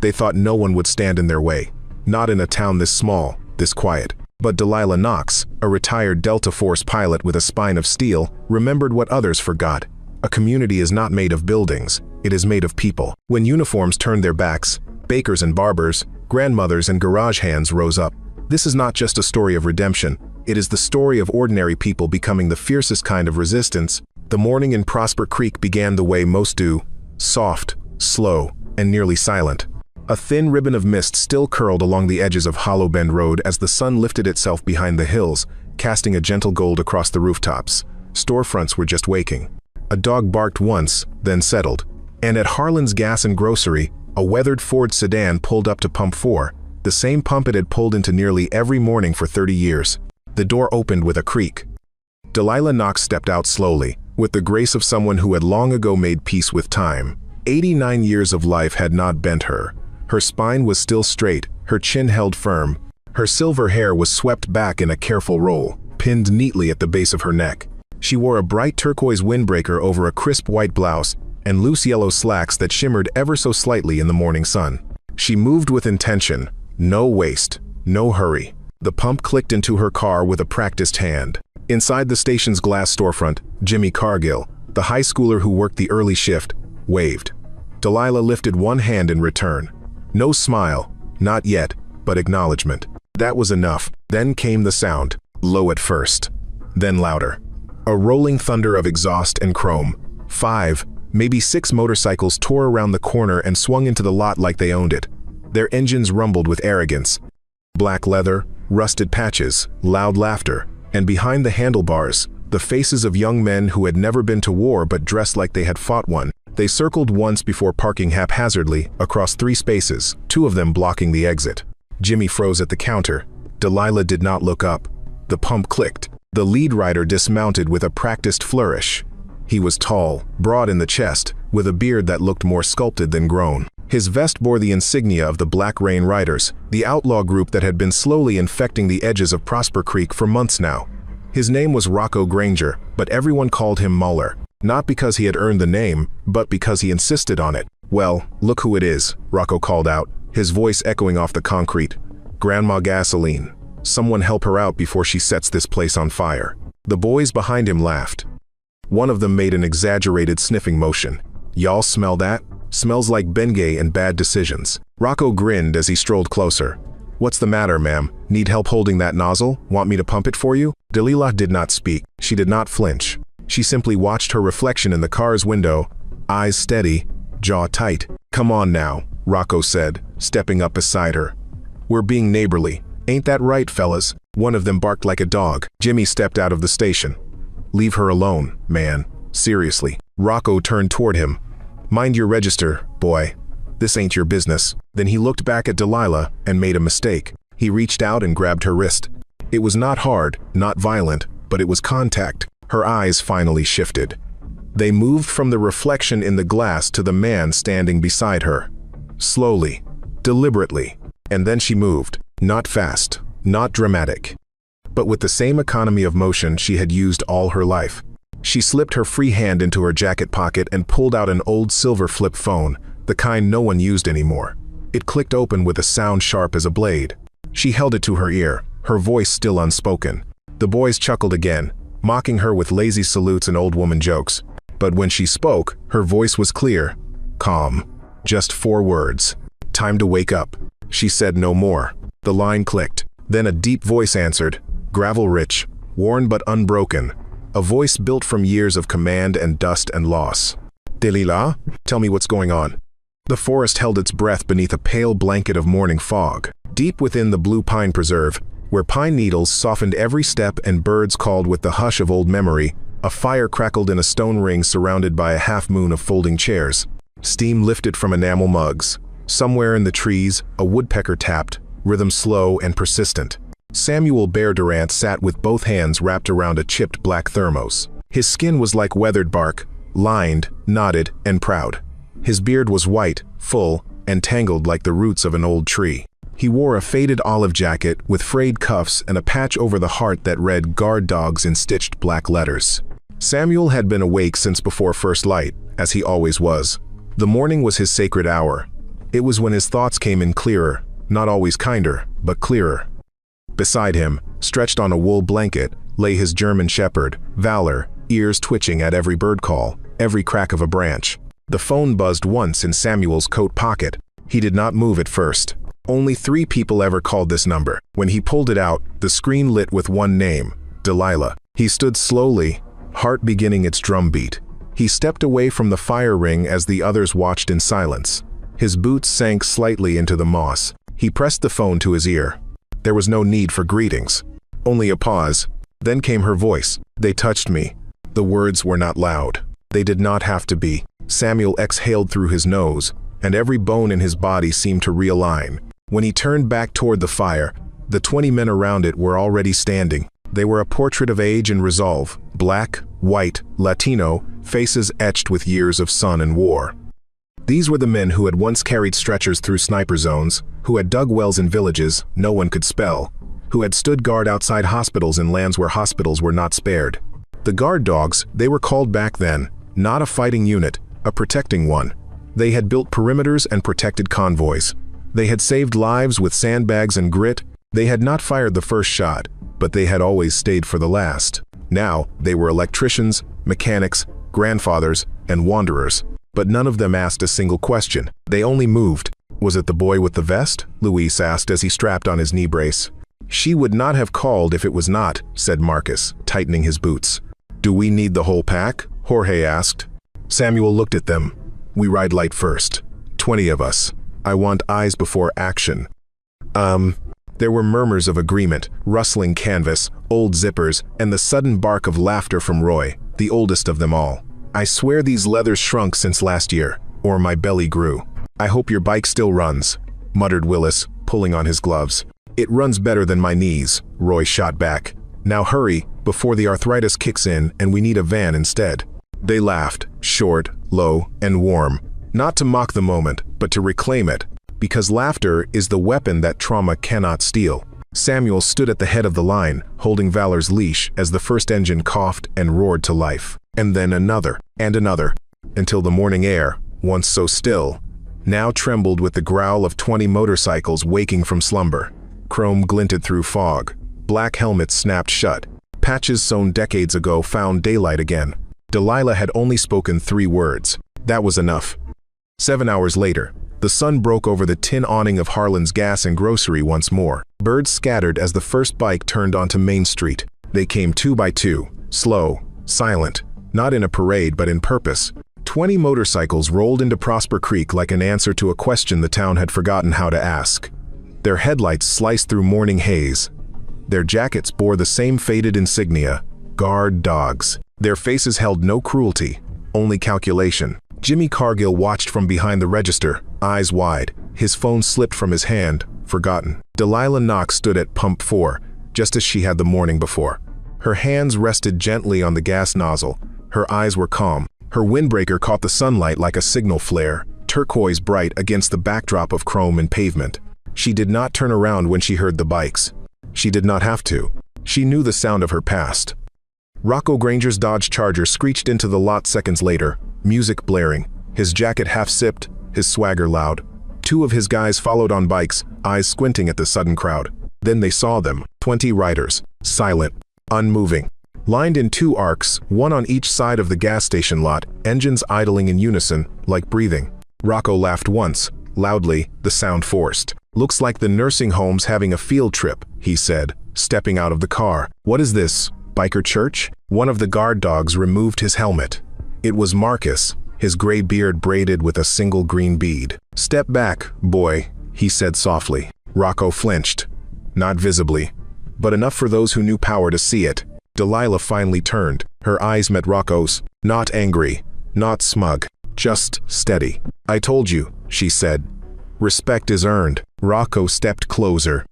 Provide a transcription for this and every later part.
They thought no one would stand in their way. Not in a town this small, this quiet. But Delilah Knox, a retired Delta Force pilot with a spine of steel, remembered what others forgot. A community is not made of buildings, it is made of people. When uniforms turned their backs, bakers and barbers, grandmothers and garage hands rose up. This is not just a story of redemption, it is the story of ordinary people becoming the fiercest kind of resistance. The morning in Prosper Creek began the way most do, soft, slow, and nearly silent. A thin ribbon of mist still curled along the edges of Hollow Bend Road as the sun lifted itself behind the hills, casting a gentle gold across the rooftops. Storefronts were just waking. A dog barked once, then settled. And at Harlan's Gas and Grocery, a weathered Ford sedan pulled up to Pump 4, the same pump it had pulled into nearly every morning for 30 years. The door opened with a creak. Delilah Knox stepped out slowly, with the grace of someone who had long ago made peace with time. 89 years of life had not bent her. Her spine was still straight, her chin held firm. Her silver hair was swept back in a careful roll, pinned neatly at the base of her neck. She wore a bright turquoise windbreaker over a crisp white blouse and loose yellow slacks that shimmered ever so slightly in the morning sun. She moved with intention, no waste, no hurry. The pump clicked into her car with a practiced hand. Inside the station's glass storefront, Jimmy Cargill, the high schooler who worked the early shift, waved. Delilah lifted one hand in return. No smile, not yet, but acknowledgement. That was enough. Then came the sound, low at first, then louder. A rolling thunder of exhaust and chrome. 5, maybe 6 motorcycles tore around the corner and swung into the lot like they owned it. Their engines rumbled with arrogance. Black leather, rusted patches, loud laughter, and behind the handlebars, the faces of young men who had never been to war but dressed like they had fought one. They circled once before parking haphazardly across 3 spaces, 2 of them blocking the exit. Jimmy froze at the counter. Delilah did not look up. The pump clicked. The lead rider dismounted with a practiced flourish. He was tall, broad in the chest, with a beard that looked more sculpted than grown. His vest bore the insignia of the Black Rain Riders, the outlaw group that had been slowly infecting the edges of Prosper Creek for months now. His name was Rocco Granger, but everyone called him Muller. Not because he had earned the name, but because he insisted on it. "Well, look who it is," Rocco called out, his voice echoing off the concrete. "Grandma Gasoline. Someone help her out before she sets this place on fire." The boys behind him laughed. One of them made an exaggerated sniffing motion. "Y'all smell that? Smells like Bengay and bad decisions." Rocco grinned as he strolled closer. "What's the matter, ma'am? Need help holding that nozzle? Want me to pump it for you?" Delilah did not speak. She did not flinch. She simply watched her reflection in the car's window, eyes steady, jaw tight. "Come on now," Rocco said, stepping up beside her. "We're being neighborly. Ain't that right, fellas?" One of them barked like a dog. Jimmy stepped out of the station. "Leave her alone, man. Seriously." Rocco turned toward him. "Mind your register, boy. This ain't your business." Then he looked back at Delilah and made a mistake. He reached out and grabbed her wrist. It was not hard, not violent, but it was contact. Her eyes finally shifted. They moved from the reflection in the glass to the man standing beside her. Slowly, deliberately. And then she moved. Not fast, not dramatic, but with the same economy of motion she had used all her life. She slipped her free hand into her jacket pocket and pulled out an old silver flip phone, the kind no one used anymore. It clicked open with a sound sharp as a blade. She held it to her ear, her voice still unspoken. The boys chuckled again, mocking her with lazy salutes and old woman jokes. But when she spoke, her voice was clear, calm. Just 4 words. "Time to wake up." She said no more. The line clicked. Then a deep voice answered, gravel-rich, worn but unbroken. A voice built from years of command and dust and loss. "Delilah, tell me what's going on." The forest held its breath beneath a pale blanket of morning fog. Deep within the blue pine preserve, where pine needles softened every step and birds called with the hush of old memory, a fire crackled in a stone ring surrounded by a half-moon of folding chairs. Steam lifted from enamel mugs. Somewhere in the trees, a woodpecker tapped, rhythm slow and persistent. Samuel Bear Durant sat with both hands wrapped around a chipped black thermos. His skin was like weathered bark, lined, knotted, and proud. His beard was white, full, and tangled like the roots of an old tree. He wore a faded olive jacket with frayed cuffs and a patch over the heart that read "Guard Dogs" in stitched black letters. Samuel had been awake since before first light, as he always was. The morning was his sacred hour. It was when his thoughts came in clearer, not always kinder, but clearer. Beside him, stretched on a wool blanket, lay his German shepherd, Valor, ears twitching at every bird call, every crack of a branch. The phone buzzed once in Samuel's coat pocket. He did not move at first. Only 3 people ever called this number. When he pulled it out, the screen lit with one name, Delilah. He stood slowly, heart beginning its drumbeat. He stepped away from the fire ring as the others watched in silence. His boots sank slightly into the moss. He pressed the phone to his ear. There was no need for greetings. Only a pause. Then came her voice. "They touched me." The words were not loud. They did not have to be. Samuel exhaled through his nose, and every bone in his body seemed to realign. When he turned back toward the fire, the 20 men around it were already standing. They were a portrait of age and resolve, black, white, Latino, faces etched with years of sun and war. These were the men who had once carried stretchers through sniper zones, who had dug wells in villages no one could spell, who had stood guard outside hospitals in lands where hospitals were not spared. The guard dogs, they were called back then, not a fighting unit, a protecting one. They had built perimeters and protected convoys. They had saved lives with sandbags and grit. They had not fired the first shot, but they had always stayed for the last. Now, they were electricians, mechanics, grandfathers, and wanderers. But none of them asked a single question. They only moved. "Was it the boy with the vest?" Luis asked as he strapped on his knee brace. "She would not have called if it was not," said Marcus, tightening his boots. "Do we need the whole pack?" Jorge asked. Samuel looked at them. "We ride light first. 20 of us. I want eyes before action." There were murmurs of agreement, rustling canvas, old zippers, and the sudden bark of laughter from Roy, the oldest of them all. "I swear these leathers shrunk since last year, or my belly grew." "I hope your bike still runs," muttered Willis, pulling on his gloves. "It runs better than my knees," Roy shot back. "Now hurry, before the arthritis kicks in and we need a van instead." They laughed, short, low, and warm, not to mock the moment, but to reclaim it, because laughter is the weapon that trauma cannot steal. Samuel stood at the head of the line, holding Valor's leash as the first engine coughed and roared to life. And then another, and another, until the morning air, once so still, now trembled with the growl of 20 motorcycles waking from slumber. Chrome glinted through fog. Black helmets snapped shut. Patches sewn decades ago found daylight again. Delilah had only spoken 3 words. That was enough. 7 hours later, the sun broke over the tin awning of Harlan's gas and grocery once more. Birds scattered as the first bike turned onto Main Street. They came 2 by 2, slow, silent, not in a parade but in purpose. 20 motorcycles rolled into Prosper Creek like an answer to a question the town had forgotten how to ask. Their headlights sliced through morning haze. Their jackets bore the same faded insignia, guard dogs. Their faces held no cruelty, only calculation. Jimmy Cargill watched from behind the register, eyes wide. His phone slipped from his hand, forgotten. Delilah Knox stood at pump 4, just as she had the morning before. Her hands rested gently on the gas nozzle. Her eyes were calm. Her windbreaker caught the sunlight like a signal flare, turquoise bright against the backdrop of chrome and pavement. She did not turn around when she heard the bikes. She did not have to. She knew the sound of her past. Rocco Granger's Dodge Charger screeched into the lot seconds later, music blaring, his jacket half-sipped, his swagger loud. 2 of his guys followed on bikes, eyes squinting at the sudden crowd. Then they saw them, 20 riders, silent, unmoving, lined in 2 arcs, one on each side of the gas station lot, engines idling in unison, like breathing. Rocco laughed once, loudly, the sound forced. "Looks like the nursing home's having a field trip," he said, stepping out of the car. "What is this? Biker church?" One of the guard dogs removed his helmet. It was Marcus, his gray beard braided with a single green bead. "Step back, boy," he said softly. Rocco flinched. Not visibly, but enough for those who knew power to see it. Delilah finally turned. Her eyes met Rocco's, not angry, not smug, just steady. "I told you," she said. "Respect is earned." Rocco stepped closer.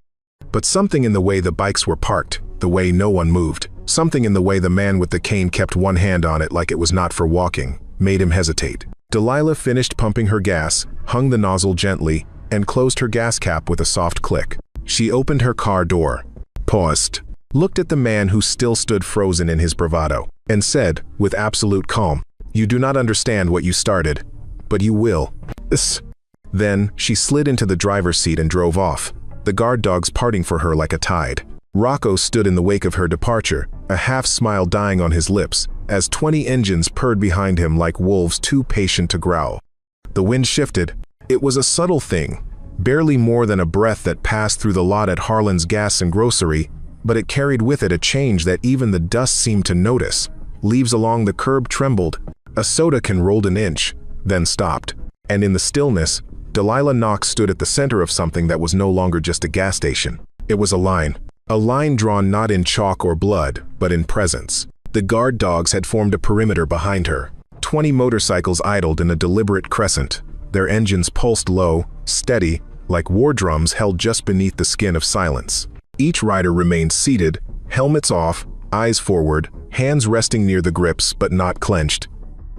But something in the way the bikes were parked, the way no one moved, something in the way the man with the cane kept one hand on it like it was not for walking, made him hesitate. Delilah finished pumping her gas, hung the nozzle gently, and closed her gas cap with a soft click. She opened her car door, paused, looked at the man who still stood frozen in his bravado, and said, with absolute calm, "You do not understand what you started, but you will." Then, she slid into the driver's seat and drove off, the guard dogs parting for her like a tide. Rocco stood in the wake of her departure, a half-smile dying on his lips, as 20 engines purred behind him like wolves too patient to growl. The wind shifted. It was a subtle thing, barely more than a breath that passed through the lot at Harlan's Gas and Grocery, but it carried with it a change that even the dust seemed to notice. Leaves along the curb trembled. A soda can rolled an inch, then stopped. And in the stillness, Delilah Knox stood at the center of something that was no longer just a gas station. It was a line. A line drawn not in chalk or blood, but in presence. The guard dogs had formed a perimeter behind her. 20 motorcycles idled in a deliberate crescent. Their engines pulsed low, steady, like war drums held just beneath the skin of silence. Each rider remained seated, helmets off, eyes forward, hands resting near the grips but not clenched.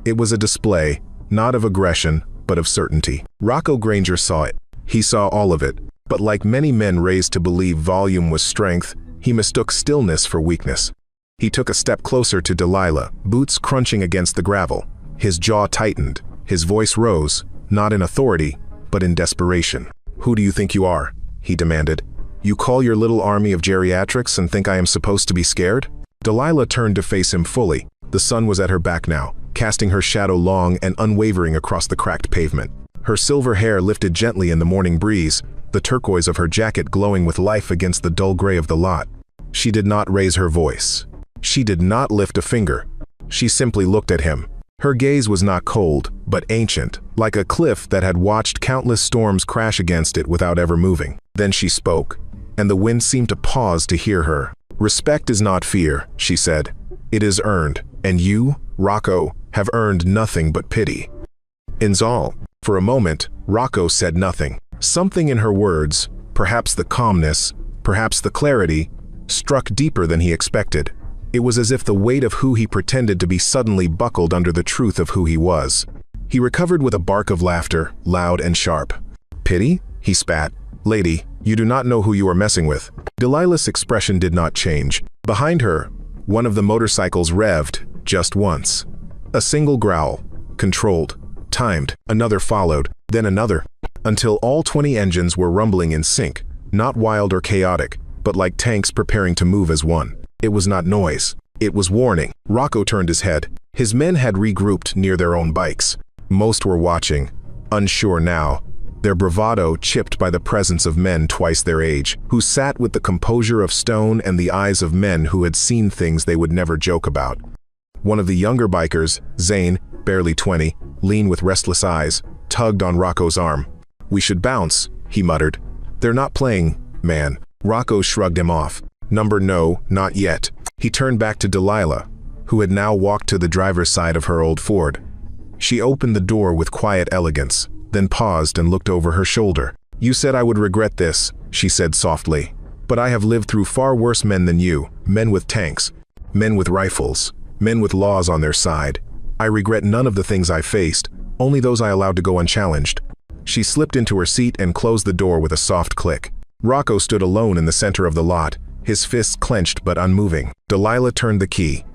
It was a display, not of aggression, but of certainty. Rocco Granger saw it. He saw all of it. But like many men raised to believe volume was strength, he mistook stillness for weakness. He took a step closer to Delilah, boots crunching against the gravel. His jaw tightened. His voice rose, not in authority, but in desperation. "Who do you think you are?" he demanded. "You call your little army of geriatrics and think I am supposed to be scared?" Delilah turned to face him fully. The sun was at her back now, casting her shadow long and unwavering across the cracked pavement. Her silver hair lifted gently in the morning breeze, the turquoise of her jacket glowing with life against the dull gray of the lot. She did not raise her voice. She did not lift a finger. She simply looked at him. Her gaze was not cold, but ancient, like a cliff that had watched countless storms crash against it without ever moving. Then she spoke, and the wind seemed to pause to hear her. "Respect is not fear," she said. "It is earned, and you, Rocco, have earned nothing but pity." Inzal. For a moment, Rocco said nothing. Something in her words, perhaps the calmness, perhaps the clarity, struck deeper than he expected. It was as if the weight of who he pretended to be suddenly buckled under the truth of who he was. He recovered with a bark of laughter, loud and sharp. "Pity?" he spat. "Lady, you do not know who you are messing with." Delilah's expression did not change. Behind her, one of the motorcycles revved, just once. A single growl, controlled, timed. Another followed, then another, until all 20 engines were rumbling in sync, not wild or chaotic, but like tanks preparing to move as one. It was not noise. It was warning. Rocco turned his head. His men had regrouped near their own bikes. Most were watching, unsure now, their bravado chipped by the presence of men twice their age, who sat with the composure of stone and the eyes of men who had seen things they would never joke about. One of the younger bikers, Zane, barely 20, lean with restless eyes, tugged on Rocco's arm. "We should bounce," he muttered. "They're not playing, man." Rocco shrugged him off. No, not yet." He turned back to Delilah, who had now walked to the driver's side of her old Ford. She opened the door with quiet elegance, then paused and looked over her shoulder. "You said I would regret this," she said softly. "But I have lived through far worse men than you, men with tanks, men with rifles, men with laws on their side. I regret none of the things I faced, only those I allowed to go unchallenged." She slipped into her seat and closed the door with a soft click. Rocco stood alone in the center of the lot, his fists clenched but unmoving. Delilah turned the key.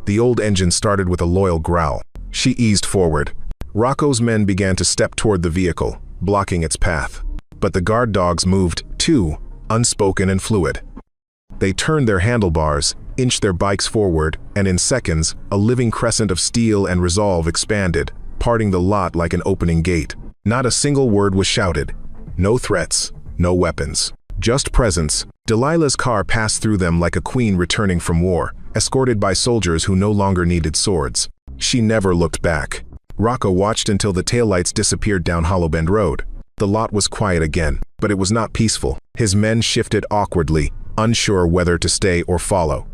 The old engine started with a loyal growl. She eased forward. Rocco's men began to step toward the vehicle, blocking its path. But the guard dogs moved, too, unspoken and fluid. They turned their handlebars, inched their bikes forward, and in seconds, a living crescent of steel and resolve expanded, parting the lot like an opening gate. Not a single word was shouted. No threats, no weapons. Just presence. Delilah's car passed through them like a queen returning from war, escorted by soldiers who no longer needed swords. She never looked back. Rocco watched until the taillights disappeared down Hollow Bend Road. The lot was quiet again, but it was not peaceful. His men shifted awkwardly, unsure whether to stay or follow.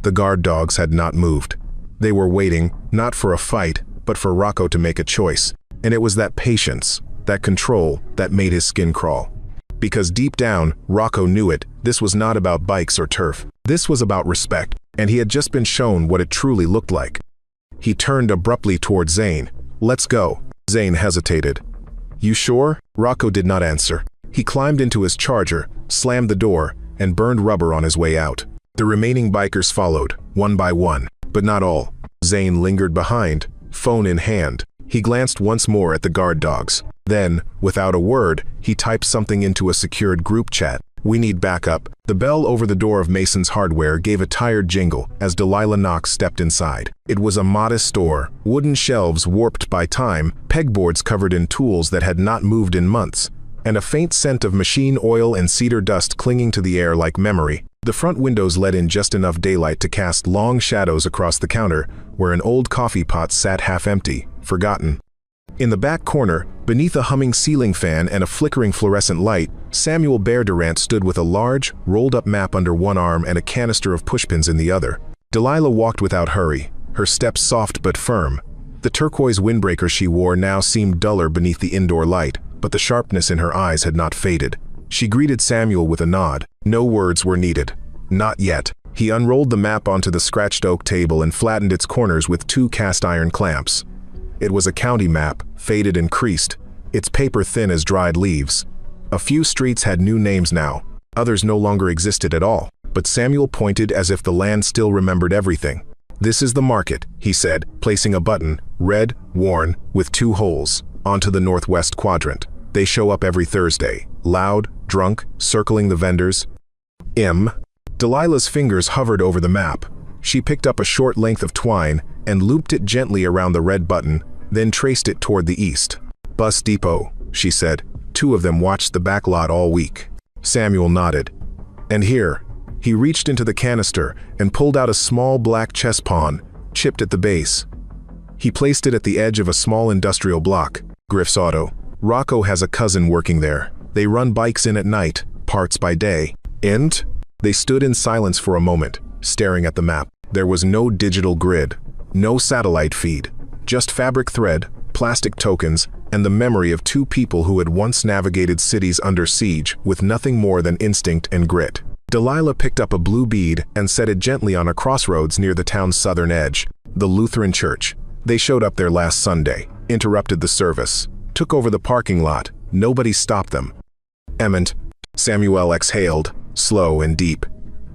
The guard dogs had not moved. They were waiting, not for a fight, but for Rocco to make a choice. And it was that patience, that control, that made his skin crawl. Because deep down, Rocco knew it, this was not about bikes or turf. This was about respect, and he had just been shown what it truly looked like. He turned abruptly toward Zane. "Let's go." Zane hesitated. "You sure?" Rocco did not answer. He climbed into his Charger, slammed the door, and burned rubber on his way out. The remaining bikers followed, one by one, but not all. Zane lingered behind, phone in hand. He glanced once more at the guard dogs. Then, without a word, he typed something into a secured group chat. "We need backup." The bell over the door of Mason's Hardware gave a tired jingle as Delilah Knox stepped inside. It was a modest store, wooden shelves warped by time, pegboards covered in tools that had not moved in months, and a faint scent of machine oil and cedar dust clinging to the air like memory. The front windows let in just enough daylight to cast long shadows across the counter, where an old coffee pot sat half empty, forgotten. In the back corner, beneath a humming ceiling fan and a flickering fluorescent light, Samuel Durant stood with a large, rolled-up map under one arm and a canister of pushpins in the other. Delilah walked without hurry, her steps soft but firm. The turquoise windbreaker she wore now seemed duller beneath the indoor light, but the sharpness in her eyes had not faded. She greeted Samuel with a nod. No words were needed. Not yet. He unrolled the map onto the scratched oak table and flattened its corners with 2 cast-iron clamps. It was a county map, faded and creased, its paper thin as dried leaves. A few streets had new names now, others no longer existed at all, but Samuel pointed as if the land still remembered everything. "This is the market," he said, placing a button, red, worn, with 2 holes, onto the northwest quadrant. "They show up every Thursday, loud, drunk, circling the vendors." Delilah's fingers hovered over the map. She picked up a short length of twine and looped it gently around the red button, then traced it toward the east. "Bus depot," she said. "2 of them watched the back lot all week." Samuel nodded. "And here." He reached into the canister and pulled out a small black chess pawn, chipped at the base. He placed it at the edge of a small industrial block. "Griff's Auto. Rocco has a cousin working there. They run bikes in at night, parts by day." "And?" They stood in silence for a moment, staring at the map. There was no digital grid, no satellite feed, just fabric thread, plastic tokens, and the memory of 2 people who had once navigated cities under siege with nothing more than instinct and grit. Delilah picked up a blue bead and set it gently on a crossroads near the town's southern edge, the Lutheran church. They showed up there last Sunday, interrupted the service, took over the parking lot. Nobody stopped them. "Emmett," Samuel exhaled, slow and deep.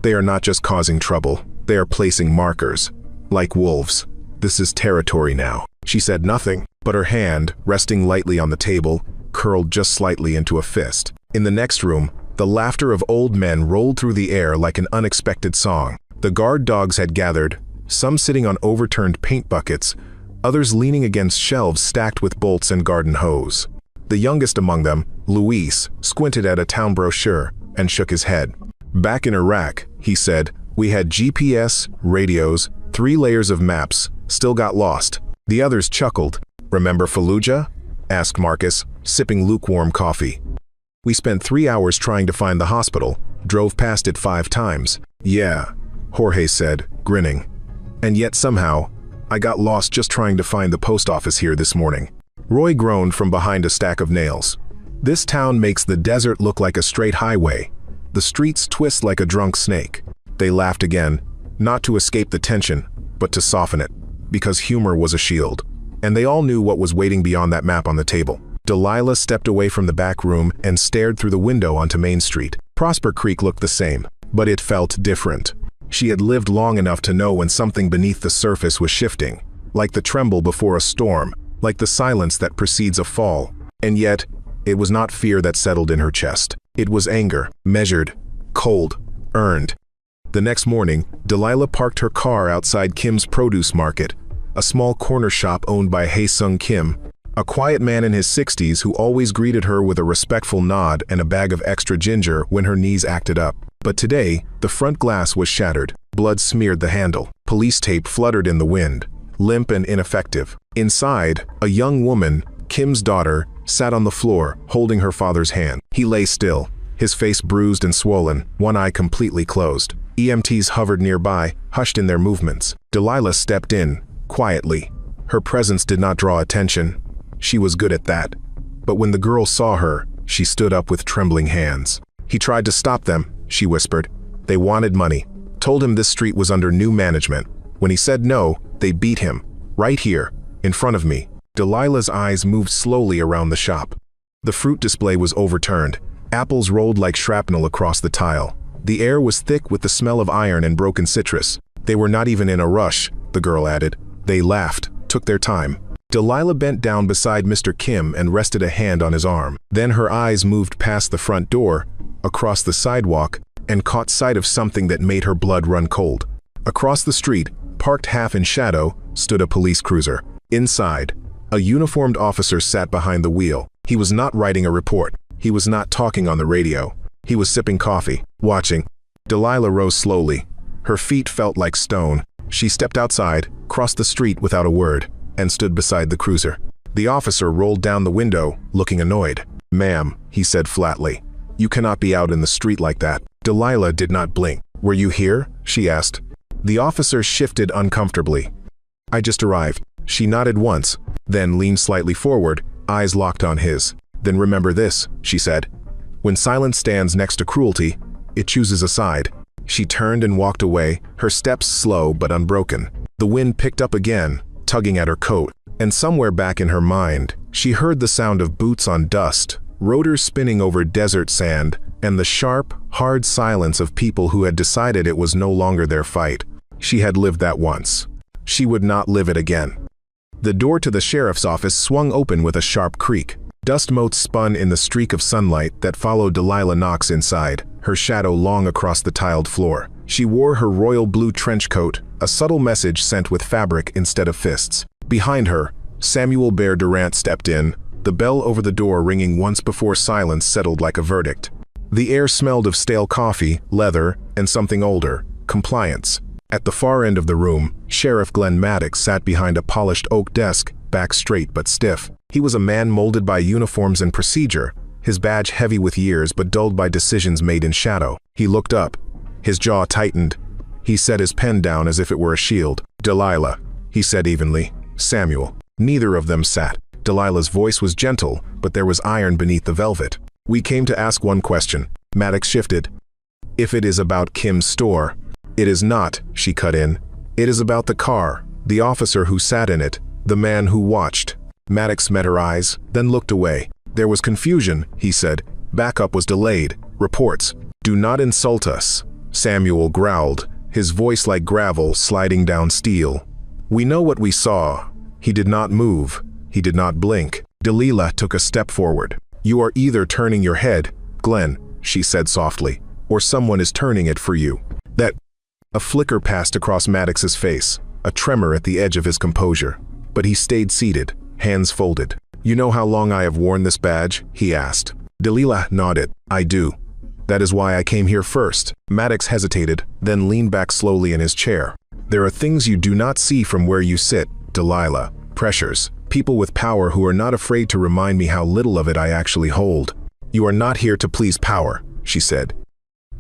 "They are not just causing trouble, they are placing markers. Like wolves. This is territory now." She said nothing, but her hand, resting lightly on the table, curled just slightly into a fist. In the next room, the laughter of old men rolled through the air like an unexpected song. The guard dogs had gathered, some sitting on overturned paint buckets, others leaning against shelves stacked with bolts and garden hose. The youngest among them, Luis, squinted at a town brochure and shook his head. "Back in Iraq," he said, "we had GPS, radios, 3 layers of maps, still got lost." The others chuckled. "Remember Fallujah?" asked Marcus, sipping lukewarm coffee. "We spent 3 hours trying to find the hospital, drove past it 5 times. "Yeah," Jorge said, grinning. "And yet somehow, I got lost just trying to find the post office here this morning." Roy groaned from behind a stack of nails. "This town makes the desert look like a straight highway. The streets twist like a drunk snake." They laughed again, not to escape the tension, but to soften it, because humor was a shield. And they all knew what was waiting beyond that map on the table. Delilah stepped away from the back room and stared through the window onto Main Street. Prosper Creek looked the same, but it felt different. She had lived long enough to know when something beneath the surface was shifting, like the tremble before a storm, like the silence that precedes a fall. And yet, it was not fear that settled in her chest. It was anger, measured, cold, earned. The next morning, Delilah parked her car outside Kim's Produce Market, a small corner shop owned by Hae-Sung Kim, a quiet man in his 60s who always greeted her with a respectful nod and a bag of extra ginger when her knees acted up. But today, the front glass was shattered. Blood smeared the handle. Police tape fluttered in the wind, limp and ineffective. Inside, a young woman, Kim's daughter, sat on the floor, holding her father's hand. He lay still, his face bruised and swollen, one eye completely closed. EMTs hovered nearby, hushed in their movements. Delilah stepped in, quietly. Her presence did not draw attention. She was good at that. But when the girl saw her, she stood up with trembling hands. "He tried to stop them," she whispered. "They wanted money. Told him this street was under new management. When he said no, they beat him. Right here, in front of me." Delilah's eyes moved slowly around the shop. The fruit display was overturned. Apples rolled like shrapnel across the tile. The air was thick with the smell of iron and broken citrus. "They were not even in a rush," the girl added. "They laughed, took their time." Delilah bent down beside Mr. Kim and rested a hand on his arm. Then her eyes moved past the front door, across the sidewalk, and caught sight of something that made her blood run cold. Across the street, parked half in shadow, stood a police cruiser. Inside, a uniformed officer sat behind the wheel. He was not writing a report. He was not talking on the radio. He was sipping coffee, watching. Delilah rose slowly. Her feet felt like stone. She stepped outside, crossed the street without a word, and stood beside the cruiser. The officer rolled down the window, looking annoyed. "Ma'am," he said flatly, "you cannot be out in the street like that." Delilah did not blink. "Were you here?" she asked. The officer shifted uncomfortably. "I just arrived." She nodded once, then leaned slightly forward, eyes locked on his. "Then remember this," she said. "When silence stands next to cruelty, it chooses a side." She turned and walked away, her steps slow but unbroken. The wind picked up again, tugging at her coat, and somewhere back in her mind, she heard the sound of boots on dust, rotors spinning over desert sand, and the sharp, hard silence of people who had decided it was no longer their fight. She had lived that once. She would not live it again. The door to the sheriff's office swung open with a sharp creak. Dust motes spun in the streak of sunlight that followed Delilah Knox inside, her shadow long across the tiled floor. She wore her royal blue trench coat, a subtle message sent with fabric instead of fists. Behind her, Samuel Bear Durant stepped in, the bell over the door ringing once before silence settled like a verdict. The air smelled of stale coffee, leather, and something older, compliance. At the far end of the room, Sheriff Glenn Maddox sat behind a polished oak desk, back straight but stiff. He was a man molded by uniforms and procedure, his badge heavy with years but dulled by decisions made in shadow. He looked up. His jaw tightened. He set his pen down as if it were a shield. "Delilah," he said evenly. "Samuel." Neither of them sat. Delilah's voice was gentle, but there was iron beneath the velvet. "We came to ask one question." Maddox shifted. "If it is about Kim's store." "It is not," she cut in. "It is about the car, the officer who sat in it, the man who watched." Maddox met her eyes, then looked away. "There was confusion," he said. "Backup was delayed. Reports." "Do not insult us," Samuel growled, his voice like gravel sliding down steel. "We know what we saw." He did not move. He did not blink. Delilah took a step forward. "You are either turning your head, Glenn," she said softly, "or someone is turning it for you." That... A flicker passed across Maddox's face, a tremor at the edge of his composure. But he stayed seated, hands folded. "You know how long I have worn this badge?" he asked. Delilah nodded. "I do. That is why I came here first." Maddox hesitated, then leaned back slowly in his chair. "There are things you do not see from where you sit, Delilah. Pressures. People with power who are not afraid to remind me how little of it I actually hold." "You are not here to please power," she said.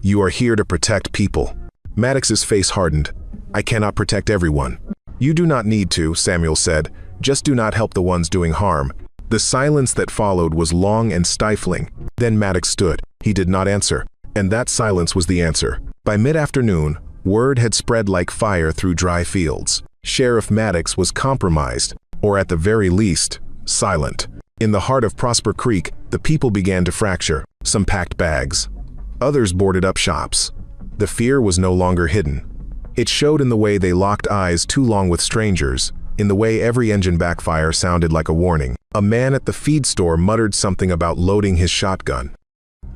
"You are here to protect people." Maddox's face hardened. "I cannot protect everyone." "You do not need to," Samuel said. "Just do not help the ones doing harm." The silence that followed was long and stifling. Then Maddox stood. He did not answer. And that silence was the answer. By mid-afternoon, word had spread like fire through dry fields. Sheriff Maddox was compromised, or at the very least, silent. In the heart of Prosper Creek, the people began to fracture. Some packed bags. Others boarded up shops. The fear was no longer hidden. It showed in the way they locked eyes too long with strangers, in the way every engine backfire sounded like a warning. A man at the feed store muttered something about loading his shotgun.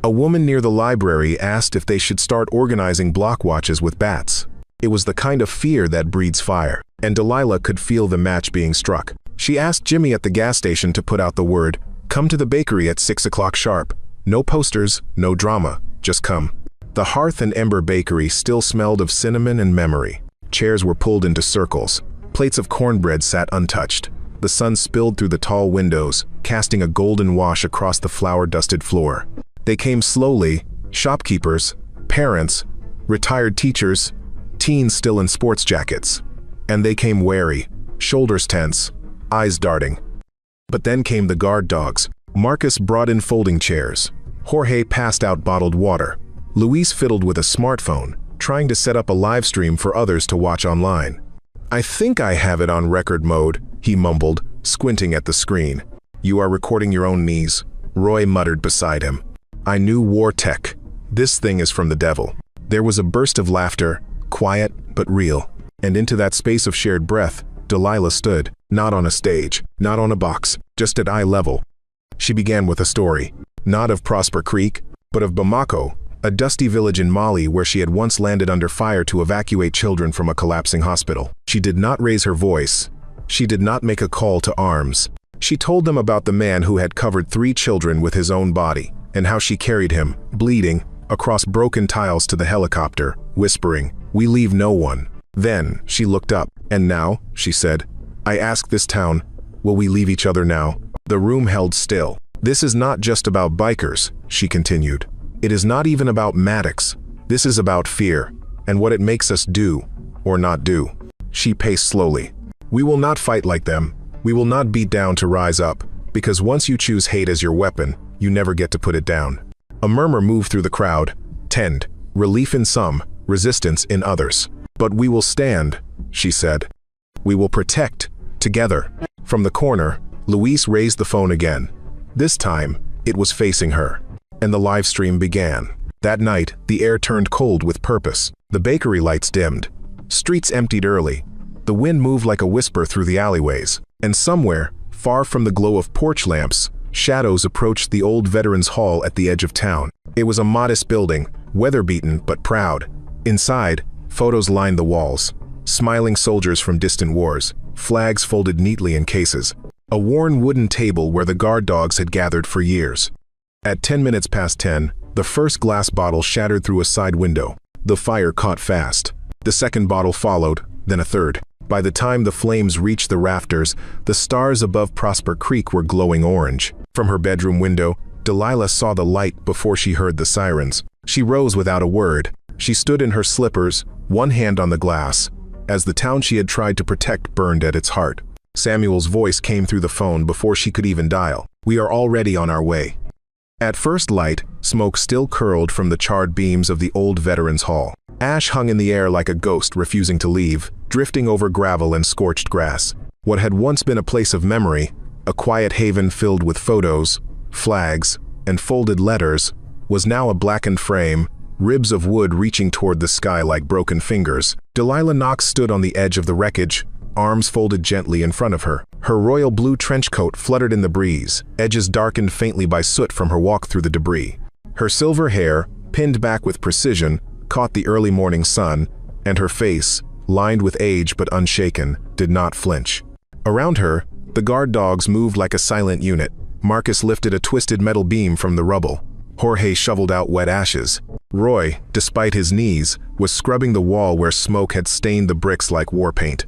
A woman near the library asked if they should start organizing block watches with bats. It was the kind of fear that breeds fire, and Delilah could feel the match being struck. She asked Jimmy at the gas station to put out the word, "Come to the bakery at 6 o'clock sharp. No posters, no drama, just come." The Hearth and Ember Bakery still smelled of cinnamon and memory. Chairs were pulled into circles. Plates of cornbread sat untouched. The sun spilled through the tall windows, casting a golden wash across the flour-dusted floor. They came slowly, shopkeepers, parents, retired teachers, teens still in sports jackets. And they came wary, shoulders tense, eyes darting. But then came the guard dogs. Marcus brought in folding chairs. Jorge passed out bottled water. Luis fiddled with a smartphone, trying to set up a live stream for others to watch online. "I think I have it on record mode," he mumbled, squinting at the screen. "You are recording your own knees," Roy muttered beside him. "I knew war tech. This thing is from the devil." There was a burst of laughter, quiet but real. And into that space of shared breath, Delilah stood. Not on a stage, not on a box, just at eye level. She began with a story, not of Prosper Creek, but of Bamako, a dusty village in Mali where she had once landed under fire to evacuate children from a collapsing hospital. She did not raise her voice. She did not make a call to arms. She told them about the man who had covered 3 children with his own body, and how she carried him, bleeding, across broken tiles to the helicopter, whispering, "We leave no one." Then she looked up. "And now," she said, "I ask this town, will we leave each other now?" The room held still. "This is not just about bikers," she continued. "It is not even about Maddox. This is about fear, and what it makes us do, or not do." She paced slowly. "We will not fight like them. We will not beat down to rise up, because once you choose hate as your weapon, you never get to put it down." A murmur moved through the crowd, tend, relief in some, resistance in others. "But we will stand," she said. "We will protect, together." From the corner, Luis raised the phone again. This time, it was facing her. And the live stream began. That night, the air turned cold with purpose. The bakery lights dimmed. Streets emptied early. The wind moved like a whisper through the alleyways. And somewhere, far from the glow of porch lamps, shadows approached the old Veterans Hall at the edge of town. It was a modest building, weather-beaten but proud. Inside, photos lined the walls. Smiling soldiers from distant wars, flags folded neatly in cases. A worn wooden table where the guard dogs had gathered for years. At 10 minutes past 10, the first glass bottle shattered through a side window. The fire caught fast. The second bottle followed, then a third. By the time the flames reached the rafters, the stars above Prosper Creek were glowing orange. From her bedroom window, Delilah saw the light before she heard the sirens. She rose without a word. She stood in her slippers, one hand on the glass, as the town she had tried to protect burned at its heart. Samuel's voice came through the phone before she could even dial. "We are already on our way." At first light, smoke still curled from the charred beams of the old Veterans Hall. Ash hung in the air like a ghost refusing to leave, drifting over gravel and scorched grass. What had once been a place of memory, a quiet haven filled with photos, flags, and folded letters, was now a blackened frame, ribs of wood reaching toward the sky like broken fingers. Delilah Knox stood on the edge of the wreckage, arms folded gently in front of her. Her royal blue trench coat fluttered in the breeze, edges darkened faintly by soot from her walk through the debris. Her silver hair, pinned back with precision, caught the early morning sun, and her face, lined with age but unshaken, did not flinch. Around her, the guard dogs moved like a silent unit. Marcus lifted a twisted metal beam from the rubble. Jorge shoveled out wet ashes. Roy, despite his knees, was scrubbing the wall where smoke had stained the bricks like war paint.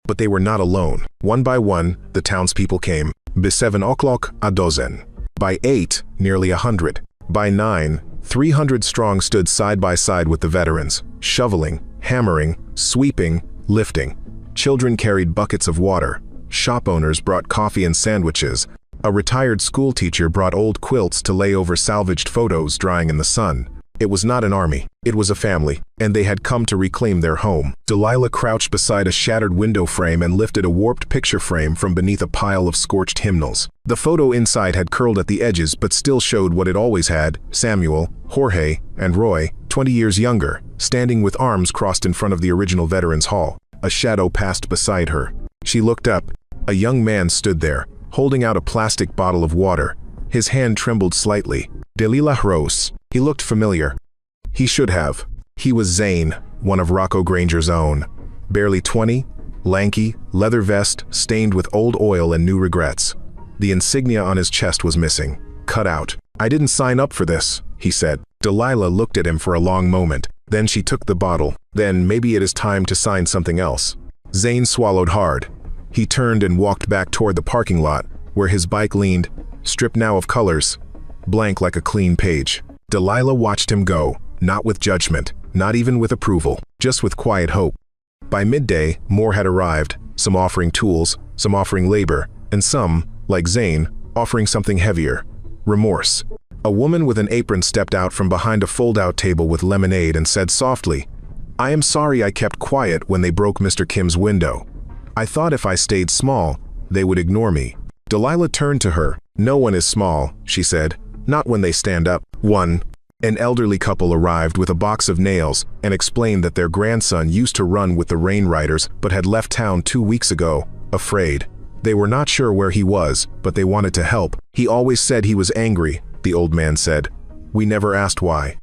But they were not alone. One by one, the townspeople came. By 7 o'clock, a dozen. By 8, nearly 100. By 9, 300 strong stood side by side with the veterans, shoveling, hammering, sweeping, lifting. Children carried buckets of water. Shop owners brought coffee and sandwiches. A retired school teacher brought old quilts to lay over salvaged photos drying in the sun. It was not an army. It was a family, and they had come to reclaim their home. Delilah crouched beside a shattered window frame and lifted a warped picture frame from beneath a pile of scorched hymnals. The photo inside had curled at the edges but still showed what it always had: Samuel, Jorge, and Roy, 20 years younger, standing with arms crossed in front of the original Veterans Hall. A shadow passed beside her. She looked up. A young man stood there, holding out a plastic bottle of water. His hand trembled slightly. Delilah Rose. He looked familiar. He should have. He was Zane, one of Rocco Granger's own. Barely 20, lanky, leather vest, stained with old oil and new regrets. The insignia on his chest was missing, cut out. "I didn't sign up for this," he said. Delilah looked at him for a long moment. Then she took the bottle. "Then maybe it is time to sign something else." Zane swallowed hard. He turned and walked back toward the parking lot, where his bike leaned, stripped now of colors, blank like a clean page. Delilah watched him go, not with judgment, not even with approval, just with quiet hope. By midday, more had arrived, some offering tools, some offering labor, and some, like Zane, offering something heavier: remorse. A woman with an apron stepped out from behind a fold-out table with lemonade and said softly, "I am sorry I kept quiet when they broke Mr. Kim's window. I thought if I stayed small, they would ignore me." Delilah turned to her. "No one is small," she said, "not when they stand up." An elderly couple arrived with a box of nails and explained that their grandson used to run with the Rain Riders but had left town 2 weeks ago, afraid. They were not sure where he was, but they wanted to help. He always said he was angry, the old man said. We never asked why.